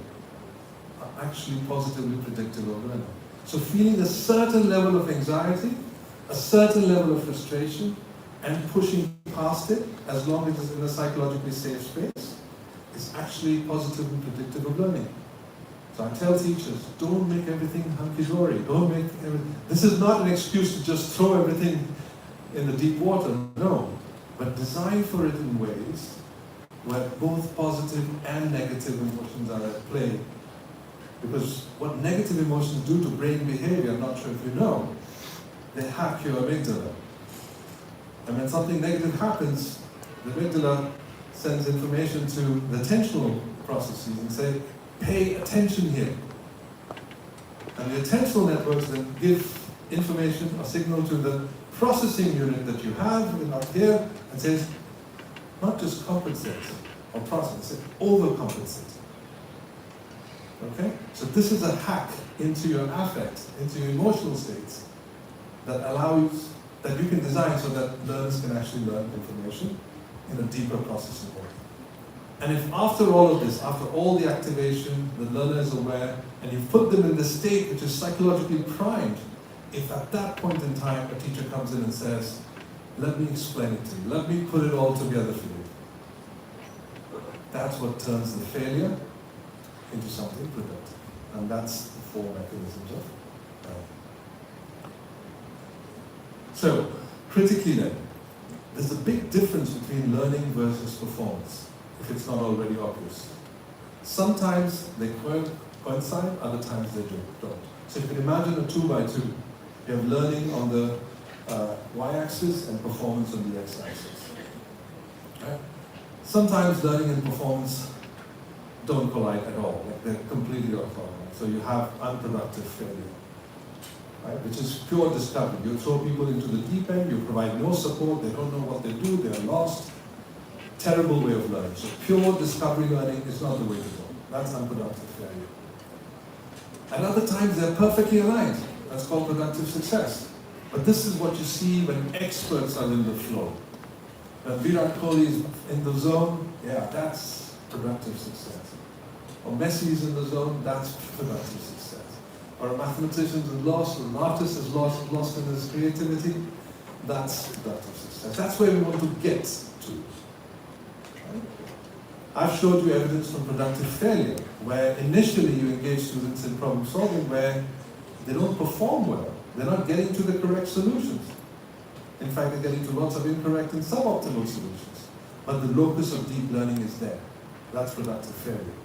A: are actually positively predictive of learning. So feeling a certain level of anxiety, a certain level of frustration, and pushing past it, as long as it's in a psychologically safe space, is actually positively predictive of learning. So I tell teachers, don't make everything hunky-dory. This is not an excuse to just throw everything in the deep water, no. But design for it in ways where both positive and negative emotions are at play. Because what negative emotions do to brain behavior, I'm not sure if you know, they hack your amygdala. And when something negative happens, the amygdala sends information to the attentional processes and say, pay attention here. And the attentional networks then give information or signal to the processing unit that you have up here and says, not just compensate or process, it overcompensate. Okay? So this is a hack into your affect, into your emotional states that allows, that you can design so that learners can actually learn information in a deeper processing way. And if after all of this, after all the activation, the learner is aware, and you put them in the state which is psychologically primed, if at that point in time a teacher comes in and says, let me explain it to you, let me put it all together for you, that's what turns the failure into something productive. And that's the four mechanisms of learning. So, critically then, there's a big difference between learning versus performance, if it's not already obvious. Sometimes they coincide, other times they don't. So you can imagine a 2x2. You have learning on the y-axis and performance on the x-axis. Right? Sometimes learning and performance don't collide at all, like they're completely orthogonal. So you have unproductive failure, right? Which is pure discovery. You throw people into the deep end, you provide no support, they don't know what they do, they're lost. Terrible way of learning. So pure discovery learning is not the way to go. That's unproductive failure. And other times they're perfectly aligned. That's called productive success. But this is what you see when experts are in the flow. When Virat Kohli is in the zone, yeah, that's productive success. Or Messi is in the zone, that's productive success. Or a mathematician is lost, or an artist is lost in his creativity, that's productive success. That's where we want to get to. Right? I've showed you evidence from productive failure, where initially you engage students in problem solving where they don't perform well. They're not getting to the correct solutions. In fact, they're getting to lots of incorrect and suboptimal solutions. But the locus of deep learning is there. That's productive failure.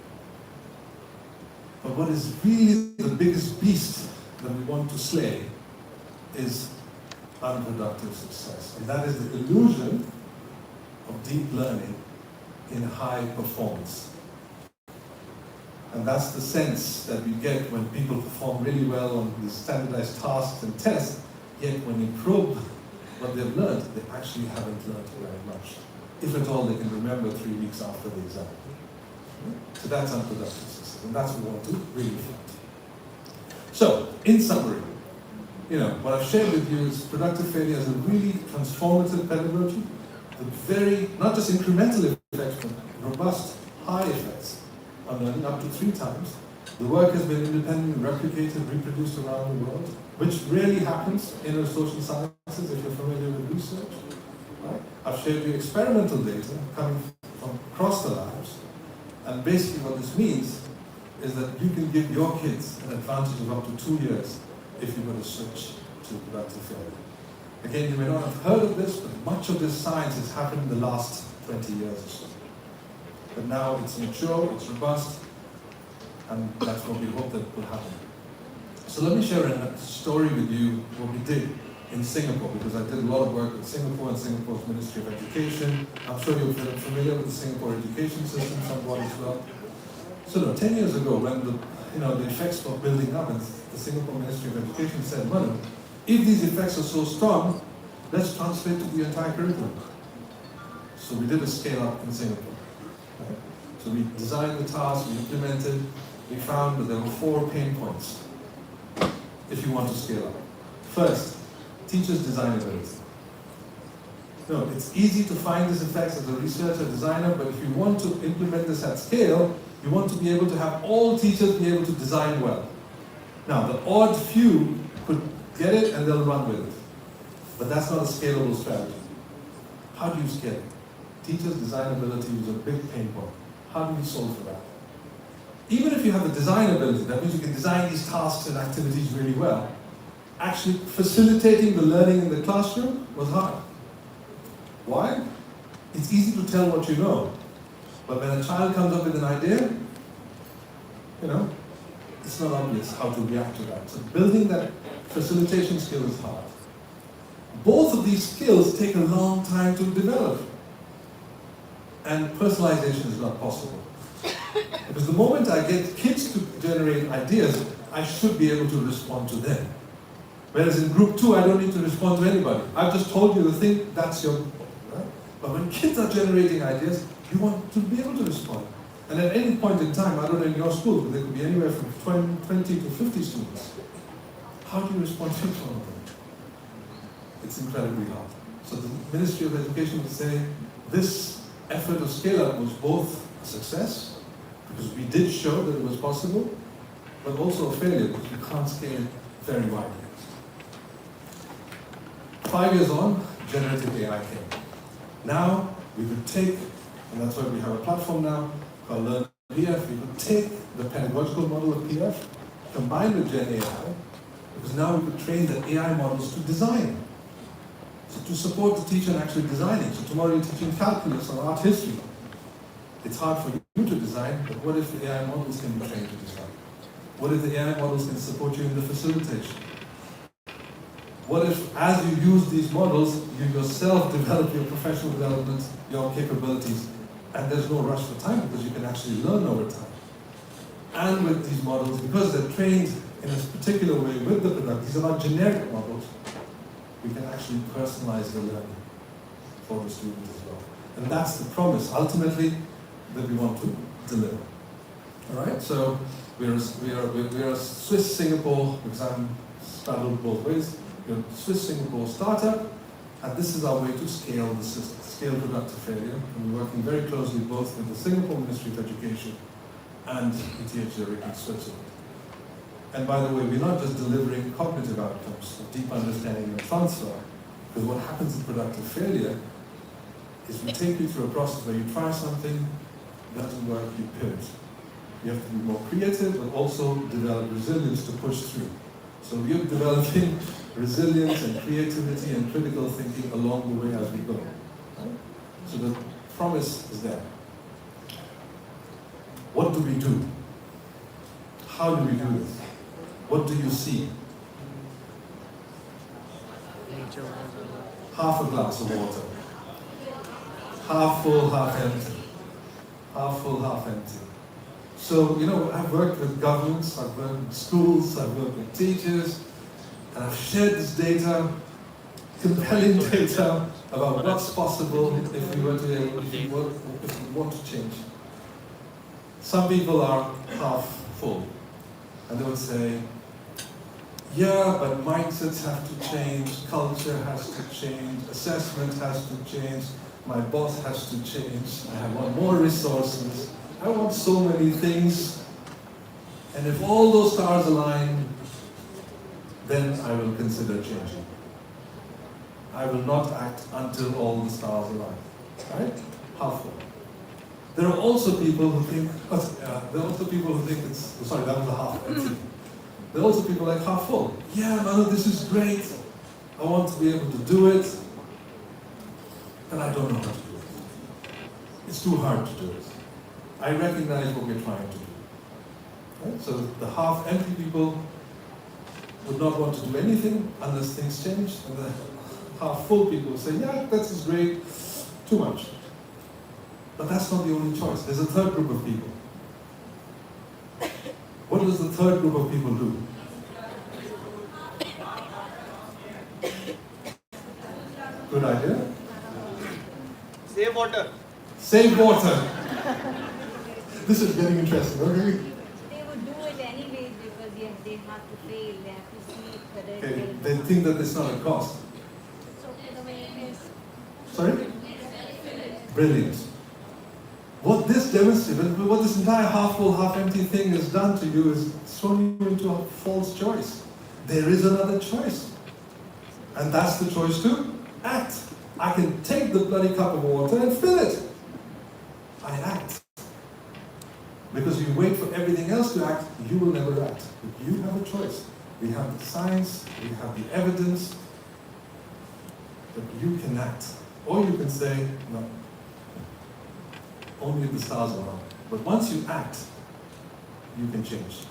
A: But what is really the biggest beast that we want to slay is unproductive success. And that is the illusion of deep learning in high performance. And that's the sense that we get when people perform really well on these standardized tasks and tests, yet when you probe what they've learned, they actually haven't learned very much. If at all, they can remember 3 weeks after the exam. So that's unproductive success, and that's what we want to really find. So, in summary, what I've shared with you is productive failure has a really transformative pedagogy, not just incremental effects, but robust, high effects on learning up to 3 times. The work has been independently replicated, reproduced around the world, which rarely happens in the social sciences if you're familiar with research. Right? I've shared you experimental data coming from across the labs, and basically what this means is that you can give your kids an advantage of up to 2 years if you were to switch to productive failure. Again, you may not have heard of this, but much of this science has happened in the last 20 years or so. But now it's mature, it's robust, and that's what we hope that will happen. So let me share a story with you, what we did in Singapore, because I did a lot of work with Singapore and Singapore's Ministry of Education. I'm sure you're familiar with the Singapore education system somewhat as well. So 10 years ago, when the effects were building up, and the Singapore Ministry of Education said, well, if these effects are so strong, let's translate to the entire curriculum. So we did a scale up in Singapore. Right? So we designed the task, we implemented, we found that there were 4 pain points if you want to scale up. First, teachers' design ability. It's easy to find these effects as a researcher, designer, but if you want to implement this at scale, you want to be able to have all teachers be able to design well. Now, the odd few could get it and they'll run with it. But that's not a scalable strategy. How do you scale it? Teachers' design ability is a big pain point. How do you solve for that? Even if you have the design ability, that means you can design these tasks and activities really well. Actually facilitating the learning in the classroom was hard. Why? It's easy to tell what you know. But when a child comes up with an idea, it's not obvious how to react to that. So building that facilitation skill is hard. Both of these skills take a long time to develop. And personalization is not possible. Because the moment I get kids to generate ideas, I should be able to respond to them. Whereas in group 2, I don't need to respond to anybody. I've just told you the thing, that's your, right? But when kids are generating ideas, you want to be able to respond. And at any point in time, I don't know in your school, but there could be anywhere from 20 to 50 students. How do you respond to each one of them? It's incredibly hard. So the Ministry of Education would say, this effort of scale-up was both success, because we did show that it was possible, but also a failure because we can't scale it very widely. 5 years on, generative AI came. Now, we could take, and that's why we have a platform now called Learn PF, we could take the pedagogical model of PF, combine with Gen AI, because now we could train the AI models to design. So to support the teacher in actually designing. So tomorrow you're teaching calculus or art history. It's hard for you to design, but what if the AI models can be trained to design? What if the AI models can support you in the facilitation? What if, as you use these models, you yourself develop your professional development, your capabilities, and there's no rush for time because you can actually learn over time. And with these models, because they're trained in a particular way with the product, these are not generic models, we can actually personalize the learning for the student as well. And that's the promise, ultimately, that we want to deliver. All right, so we are a Swiss-Singapore, because I'm straddled both ways, we're a Swiss-Singapore startup, and this is our way to scale the system, scale productive failure. And we're working very closely both with the Singapore Ministry of Education and ETH Zurich in Switzerland. And by the way, we're not just delivering cognitive outcomes, a deep understanding and transfer, because what happens in productive failure is we take you through a process where you try something, doesn't work, you pivot. You have to be more creative, but also develop resilience to push through. So we are developing resilience and creativity and critical thinking along the way as we go. Right? So the promise is there. What do we do? How do we do this? What do you see? Half a glass of water. Half full, half empty. Half full, half empty. So, I've worked with governments, I've worked with schools, I've worked with teachers, and I've shared this data, compelling data about what's possible if we want to change. Some people are half full, and they would say, yeah, but mindsets have to change, culture has to change, assessment has to change, my boss has to change, I want more resources, I want so many things, and if all those stars align, then I will consider changing. I will not act until all the stars align, right? Half full. There are also people who think, sorry, that was a half empty. There are also people like half full. Yeah, Manu, this is great. I want to be able to do it, but I don't know how to do it. It's too hard to do it. I recognize what we're trying to do. Right? So the half empty people would not want to do anything unless things change, and the half full people say, yeah, this is great, too much. But that's not the only choice. There's a third group of people. What does the third group of people do? Good idea?
C: Save water.
A: Save water. This is getting interesting, okay?
D: They would do it anyways because they have to fail, they have to see whether it
A: Okay,
D: will.
A: they think that it's not a cost.
D: So the way it is.
A: Sorry? Brilliant. What this demonstrates, what this entire half full, half empty thing has done to you is thrown you into a false choice. There is another choice. And that's the choice to act. I can take the bloody cup of water and fill it. I act. Because you wait for everything else to act, you will never act. But you have a choice. We have the science, we have the evidence, that you can act. Or you can say, no, only if the stars are on. But once you act, you can change.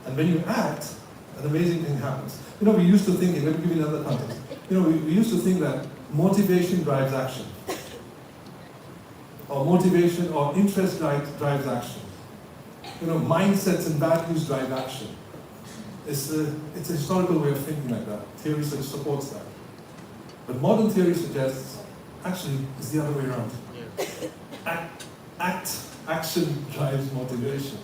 A: And when you act, an amazing thing happens. We used to think, let me give you another context. We used to think that motivation drives action. Or motivation or interest drives action. Mindsets and values drive action. It's a historical way of thinking like that. Theory supports that. But modern theory suggests, actually, it's the other way around. Action drives motivation.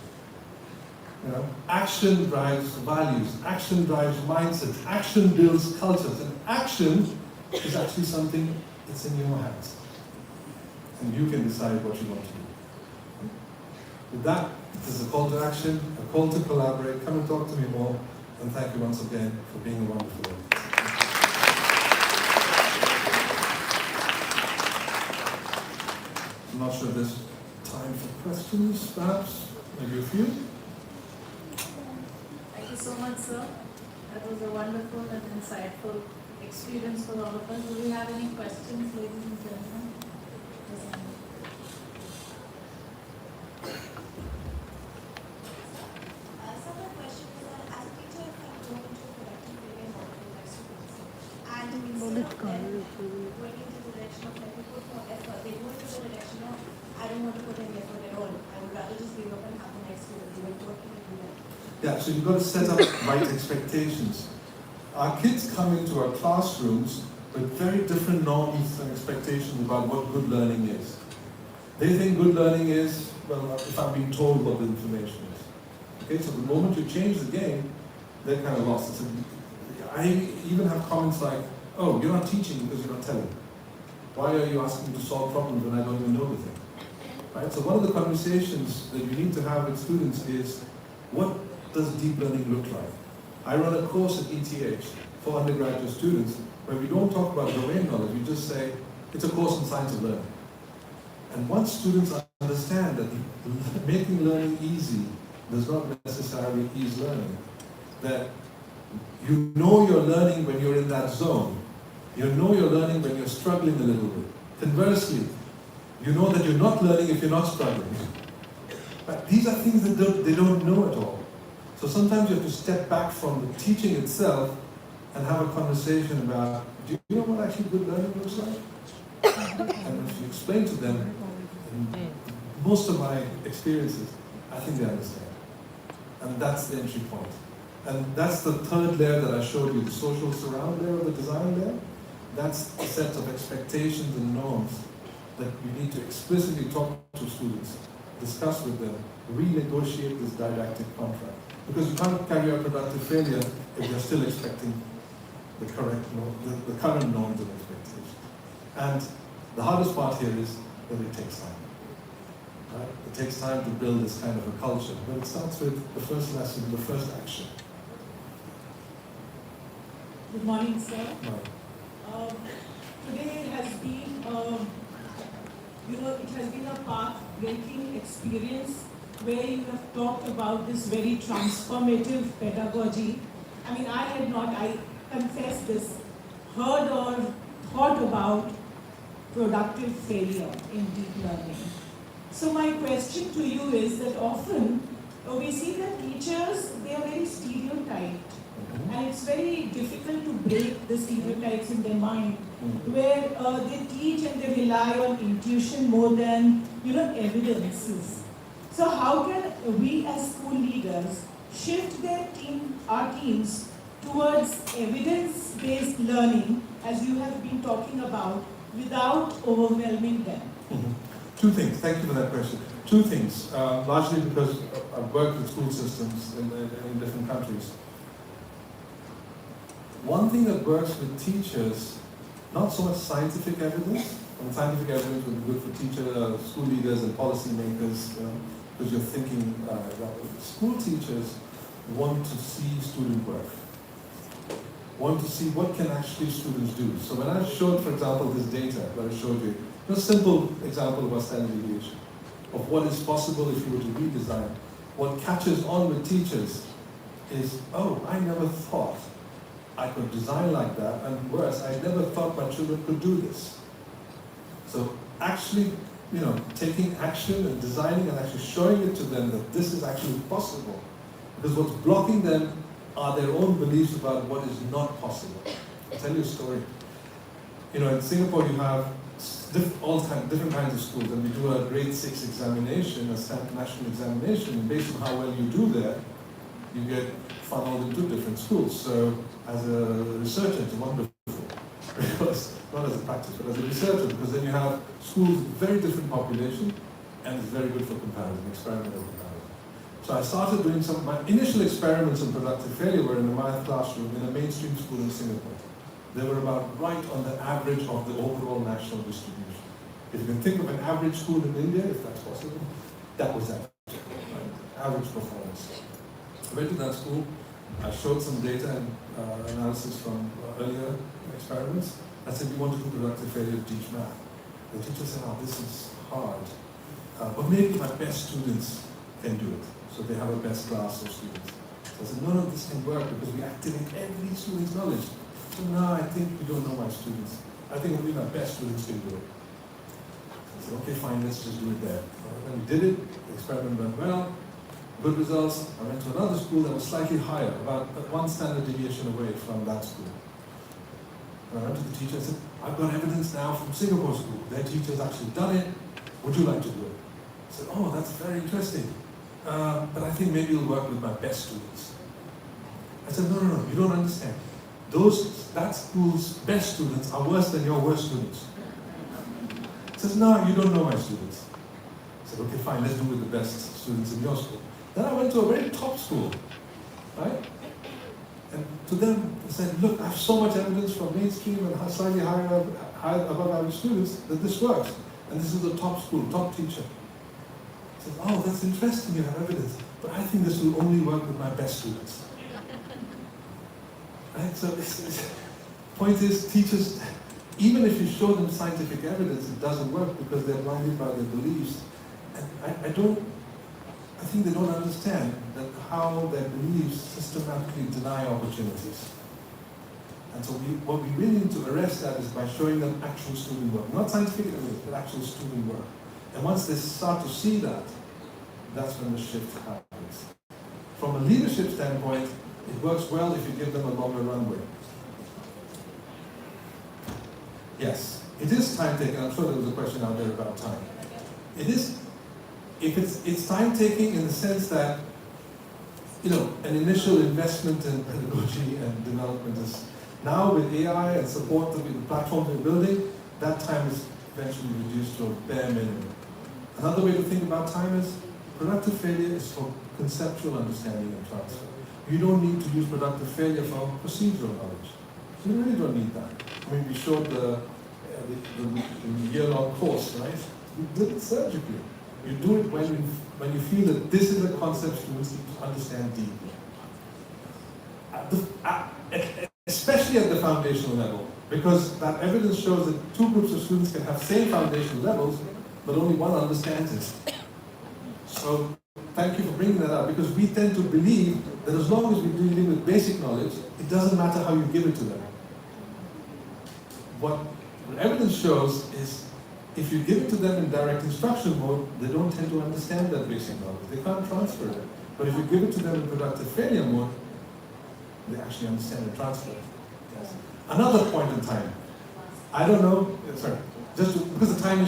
A: Action drives values. Action drives mindsets. Action builds cultures. And action is actually something that's in your hands. And you can decide what you want to do. With that, this is a call to action, a call to collaborate. Come and talk to me more. And thank you once again for being a wonderful audience. I'm not sure if there's time for questions, perhaps, maybe a few.
E: Thank you so much, sir. That was a wonderful and insightful experience for all of us. Do we have any questions, ladies and gentlemen? Yes, ma'am.
F: So my question is that as a teacher, if I'm going into a productive area and working with my students, and instead of them going into the direction of let me put more effort, they go into the direction of I don't want to put any effort at all. I would rather just give up and have the next student do it, what can I do then?
A: Yeah, so you've got to set up right expectations. Our kids come into our classrooms with very different norms and expectations about what good learning is. They think good learning is, well, if I'm being told what the information is. Okay, so the moment you change the game, they're kind of lost. I even have comments like, oh, you're not teaching because you're not telling. Why are you asking me to solve problems when I don't even know the thing? Right? So one of the conversations that you need to have with students is, what does deep learning look like? I run a course at ETH for undergraduate students where we don't talk about domain knowledge, we just say, it's a course in science of learning. And once students understand that making learning easy does not necessarily ease learning, that you know you're learning when you're in that zone, you know you're learning when you're struggling a little bit. Conversely, you know that you're not learning if you're not struggling. But these are things that they don't know at all. So sometimes you have to step back from the teaching itself and have a conversation about, do you know what actually good learning looks like? And if you explain to them, in most of my experiences, I think they understand. And that's the entry point. And that's the third layer that I showed you, the social surround layer or the design layer. That's the set of expectations and norms that you need to explicitly talk to students, discuss with them, renegotiate this didactic contract. Because you can't carry out productive failure if you're still expecting the correct, the current norms and expectations. And the hardest part here is that it takes time. Right? It takes time to build this kind of a culture, but it starts with the first lesson, the first action.
G: Good morning, sir.
A: Right.
G: Today has been, it has been a path-breaking experience where you have talked about this very transformative pedagogy. I mean, I had not, I confess this, heard or thought about productive failure in deep learning. So my question to you is that often we see that teachers, they are very stereotyped. And it's very difficult to break the stereotypes in their mind, where they teach and they rely on intuition more than, evidences. So how can we as school leaders shift our teams towards evidence-based learning, as you have been talking about, without overwhelming them?
A: Two things, thank you for that question. Two things, largely because I've worked with school systems in different countries. One thing that works with teachers, not so much scientific evidence, and scientific evidence would be good for teachers, school leaders and policymakers, because you're thinking, school teachers want to see student work, want to see what can actually students do. So when I showed, for example, this data that I showed you, a simple example of a standard deviation, of what is possible if you were to redesign. What catches on with teachers is, oh, I never thought I could design like that, and worse, I never thought my children could do this. So actually, taking action and designing and actually showing it to them that this is actually possible. Because what's blocking them are their own beliefs about what is not possible. I'll tell you a story. In Singapore you have different kinds of schools, and we do a grade 6 examination, a national examination, and based on how well you do there, you get funneled into different schools. So as a researcher, it's wonderful, because, not as a practice, but as a researcher, because then you have schools with very different population, and it's very good for comparison, experimental comparison. So I started doing my initial experiments in productive failure were in a math classroom in a mainstream school in Singapore. They were about right on the average of the overall national distribution. If you can think of an average school in India, if that's possible, that was that. average performance. I went to that school, I showed some data and analysis from earlier experiments. I said, we want to do productive failure to teach math. The teacher said, oh, this is hard, but maybe my best students can do it. So they have a best class of students. So I said, no, this can work because we activate every student's knowledge. So no, I think you don't know my students. I think only my best students can do it. I said, okay, fine, let's just do it there. When we did it, the experiment went well, good results. I went to another school that was slightly higher, about one standard deviation away from that school. And I went to the teacher and said, I've got evidence now from Singapore school. Their teacher's actually done it. Would you like to do it? I said, oh, that's very interesting. But I think maybe you'll work with my best students. I said, no, you don't understand. That school's best students are worse than your worst students. He says, no, you don't know my students. I said, okay, fine, let's do with the best students in your school. Then I went to a very top school, right? And to them, I said, look, I have so much evidence from mainstream and slightly higher above average students that this works. And this is the top school, top teacher. I said, oh, that's interesting, you have evidence. But I think this will only work with my best students. Right? So point is, teachers, even if you show them scientific evidence, it doesn't work because they're blinded by their beliefs. And I think they don't understand that how their beliefs systematically deny opportunities. And so what we really need to arrest that is by showing them actual student work. Not scientific evidence, but actual student work. And once they start to see that, that's when the shift happens. From a leadership standpoint, it works well if you give them a longer runway. Yes, it is time-taking. I'm sure there was a question out there about time. It is, if it's time-taking in the sense that, an initial investment in pedagogy and development is now with AI and support with the platforms we're building, that time is eventually reduced to a bare minimum. Another way to think about time is productive failure is for conceptual understanding and transfer. You don't need to use productive failure for procedural knowledge. You really don't need that. I mean, we showed the year-long course, right? You did it surgically. You do it when you feel that this is a concept students need to understand deeply. Especially at the foundational level, because that evidence shows that two groups of students can have same foundational levels, but only one understands it. So thank you for bringing that up, because we tend to believe that as long as we're dealing with basic knowledge, it doesn't matter how you give it to them. What evidence shows is if you give it to them in direct instruction mode, they don't tend to understand that basic knowledge. They can't transfer it. But if you give it to them in productive failure mode, they actually understand and transfer it. Yes. Another point in time. I don't know, sorry, because the time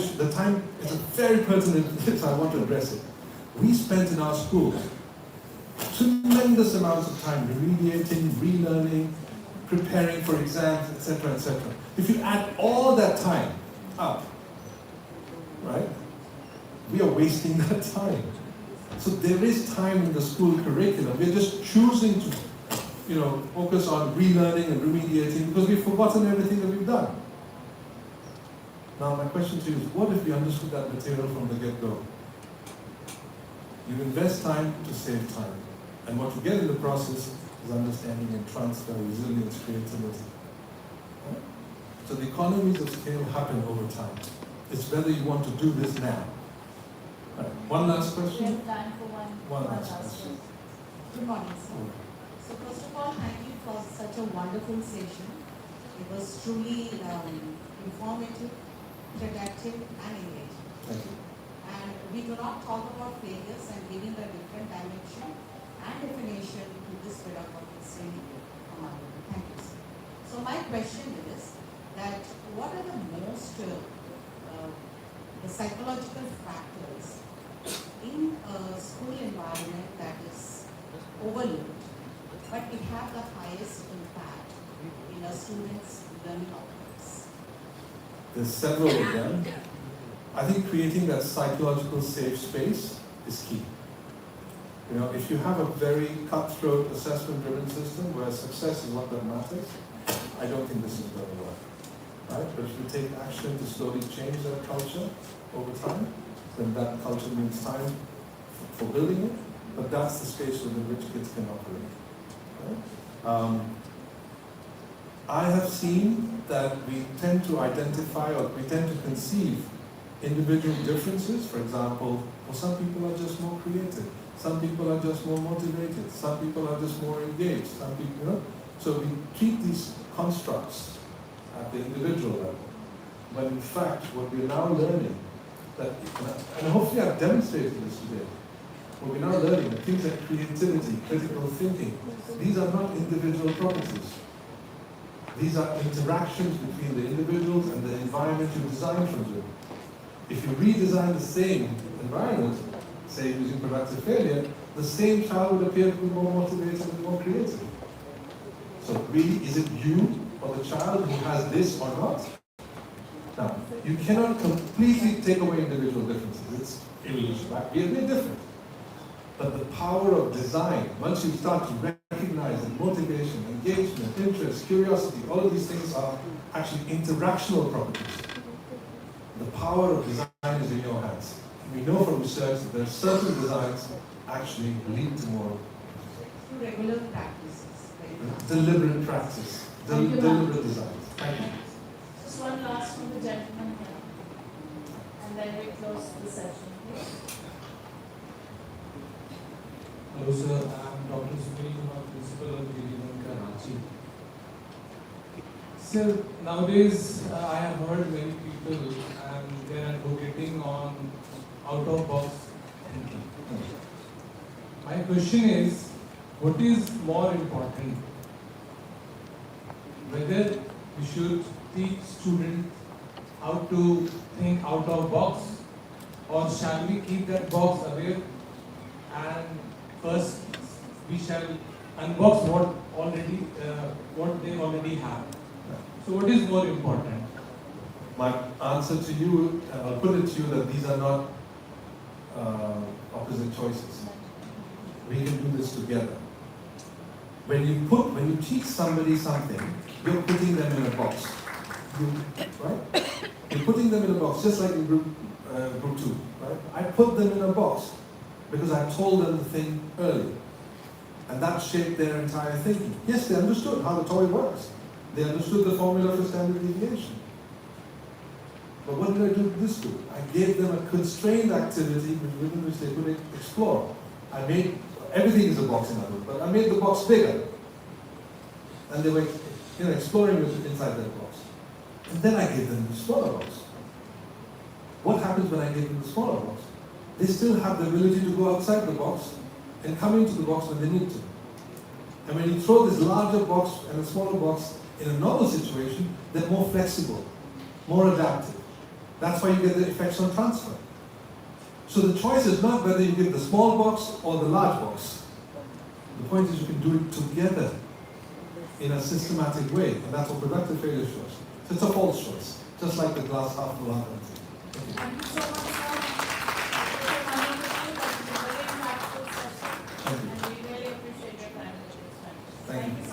A: is a very pertinent, so I want to address it. We spent in our school tremendous amounts of time remediating, relearning, preparing for exams, etc., etc. If you add all that time up, right, we are wasting that time. So there is time in the school curriculum. We're just choosing to, focus on relearning and remediating because we've forgotten everything that we've done. Now my question to you is, what if we understood that material from the get-go? You invest time to save time. And what you get in the process is understanding and transfer, resilience, creativity. Right? So the economies of scale happen over time. It's whether you want to do this now. Right. One last
E: We
A: question?
E: have time for one
A: last
E: last
A: question.
E: Good morning, sir. So first of all, thank you for such a wonderful session. It was truly informative, productive, and engaging.
A: Thank you.
E: And we do not talk about failures and giving a different dimension and definition to this pedagogy is really remarkable. Thank you, sir. So my question is that what are the most the psychological factors in a school environment that is overlooked, but it have the highest impact in a student's learning outcomes?
A: There's several of them. I think creating that psychological safe space is key. If you have a very cutthroat assessment-driven system where success is what that matters, I don't think this is going to work. Right? But if you take action to slowly change that culture over time, then that culture needs time for building it, but that's the space within which kids can operate. Right? I have seen that we tend to identify or we tend to conceive individual differences. For example, well, some people are just more creative, some people are just more motivated, some people are just more engaged, some people, you know. So we treat these constructs at the individual level, when in fact what we're now learning, that, and hopefully I've demonstrated this today, what we're now learning that things like creativity, critical thinking, these are not individual properties. These are interactions between the individuals and the environment you design for them. If you redesign the same environment, say using productive failure, the same child would appear to be more motivated and more creative. So really, is it you or the child who has this or not? Now, you cannot completely take away individual differences. It's evolution, right? We are very different. But the power of design, once you start to recognize that motivation, engagement, interest, curiosity, all of these things are actually interactional properties. The power of design is in your hands. We know from research that there are certain designs actually lead to more
E: Through regular practices.
A: deliberate practice, deliberate designs. Thank you.
H: Just one last from the gentleman here, and then we close the session.
I: Hello sir, I am Dr. Sunil Kumar, Principal of Goenka University. Sir, nowadays I have heard many people and they are advocating on out-of-box thinking. My question is, what is more important? Whether we should teach students how to think out of box, or shall we keep that box away and first we shall unbox what they already have? So what is more important?
A: My answer to you, I'll put it to you that these are not opposite choices. We can do this together. When you teach somebody something, you're putting them in a box. Right? You're putting them in a box, just like in group 2. Right? I put them in a box because I told them the thing early. And that shaped their entire thinking. Yes, they understood how the toy works. They understood the formula for standard deviation. But what did I do with this group? I gave them a constrained activity within which they could explore. I made, everything is a box in other words, but I made the box bigger. And they were exploring inside that box. And then I gave them the smaller box. What happens when I give them the smaller box? They still have the ability to go outside the box and come into the box when they need to. And when you throw this larger box and a smaller box in a normal situation, they're more flexible, more adaptive. That's why you get the effects on transfer. So the choice is not whether you give the small box or the large box. The point is you can do it together in a systematic way, and that's what productive failure shows. So it's a false choice, just like the glass half full half empty.
H: Thank you so much, sir. It was wonderful. That was a very impactful session.
A: Thank you.
H: And we really appreciate your time.
A: Thank you.